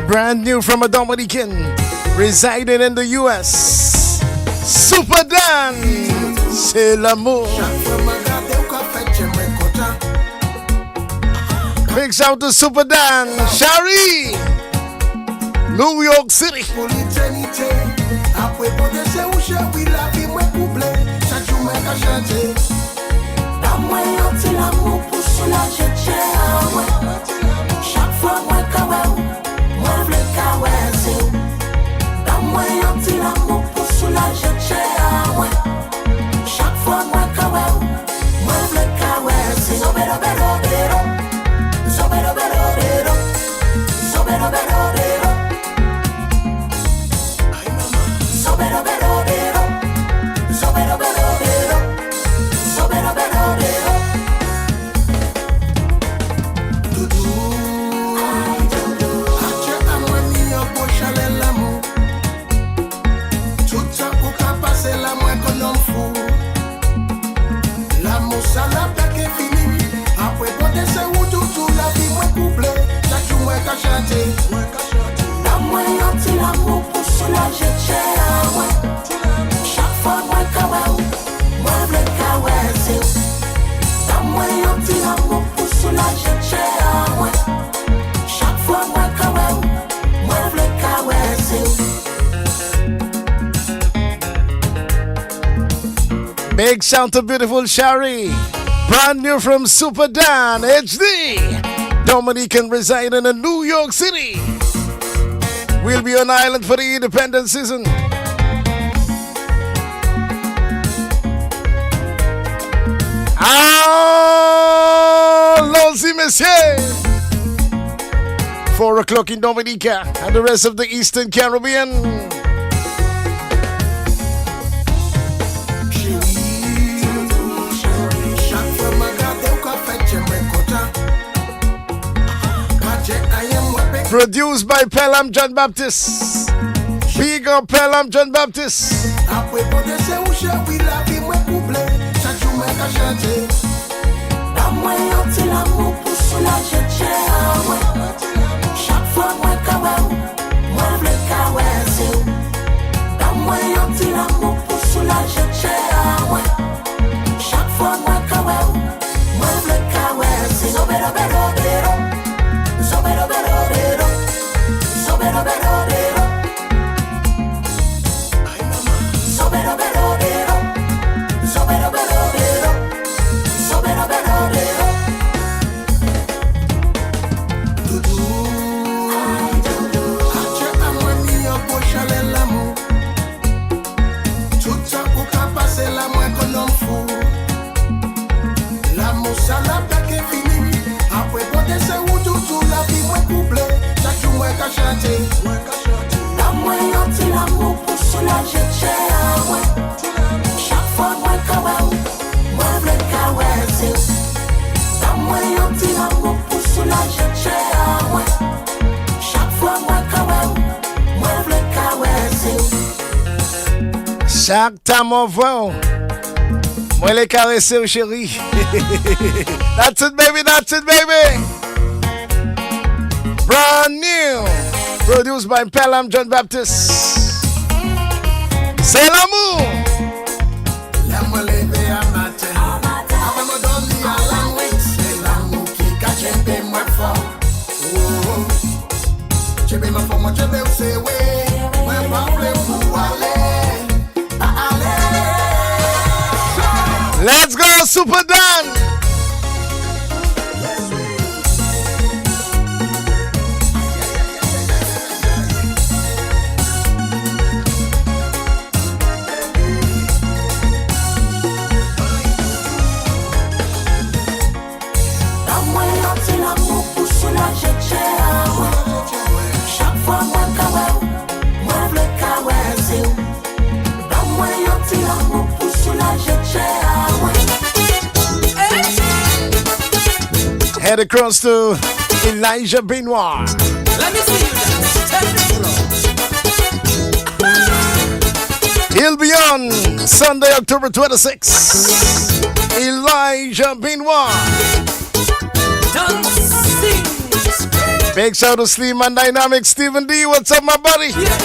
Brand new from a Dominican, residing in the US. Super Dan, c'est l'amour. Big shout to Super Dan, Shari, New York City. Big shout to beautiful Shari, brand new from Super Dan HD. Dominican reside in New York City. We'll be on island for the independent season. Allons-y, messieurs. 4 o'clock in Dominica and the rest of the Eastern Caribbean. Produced by Pelham John Baptist. Big up Pelham John Baptist. Chaque temps on voit, moi les caresser chérie. That's it baby, that's it baby. Brand new, produced by Pelham John Baptist. C'est l'amour. Laisse-moi lever à matin. Avant de dormir à la nuit, c'est l'amour qui cache un peu moins fort. Je vais ma forme, je vais aussi, oui. Moi, pas pour aller. Let's go, Super Dan! Head across to Elijah Benoit. Let me see you dance. Tell the floor. He'll be on Sunday, October 26th. Elijah Benoit. Big shout to Slim and Dynamic Stephen D. What's up, my buddy? Yeah.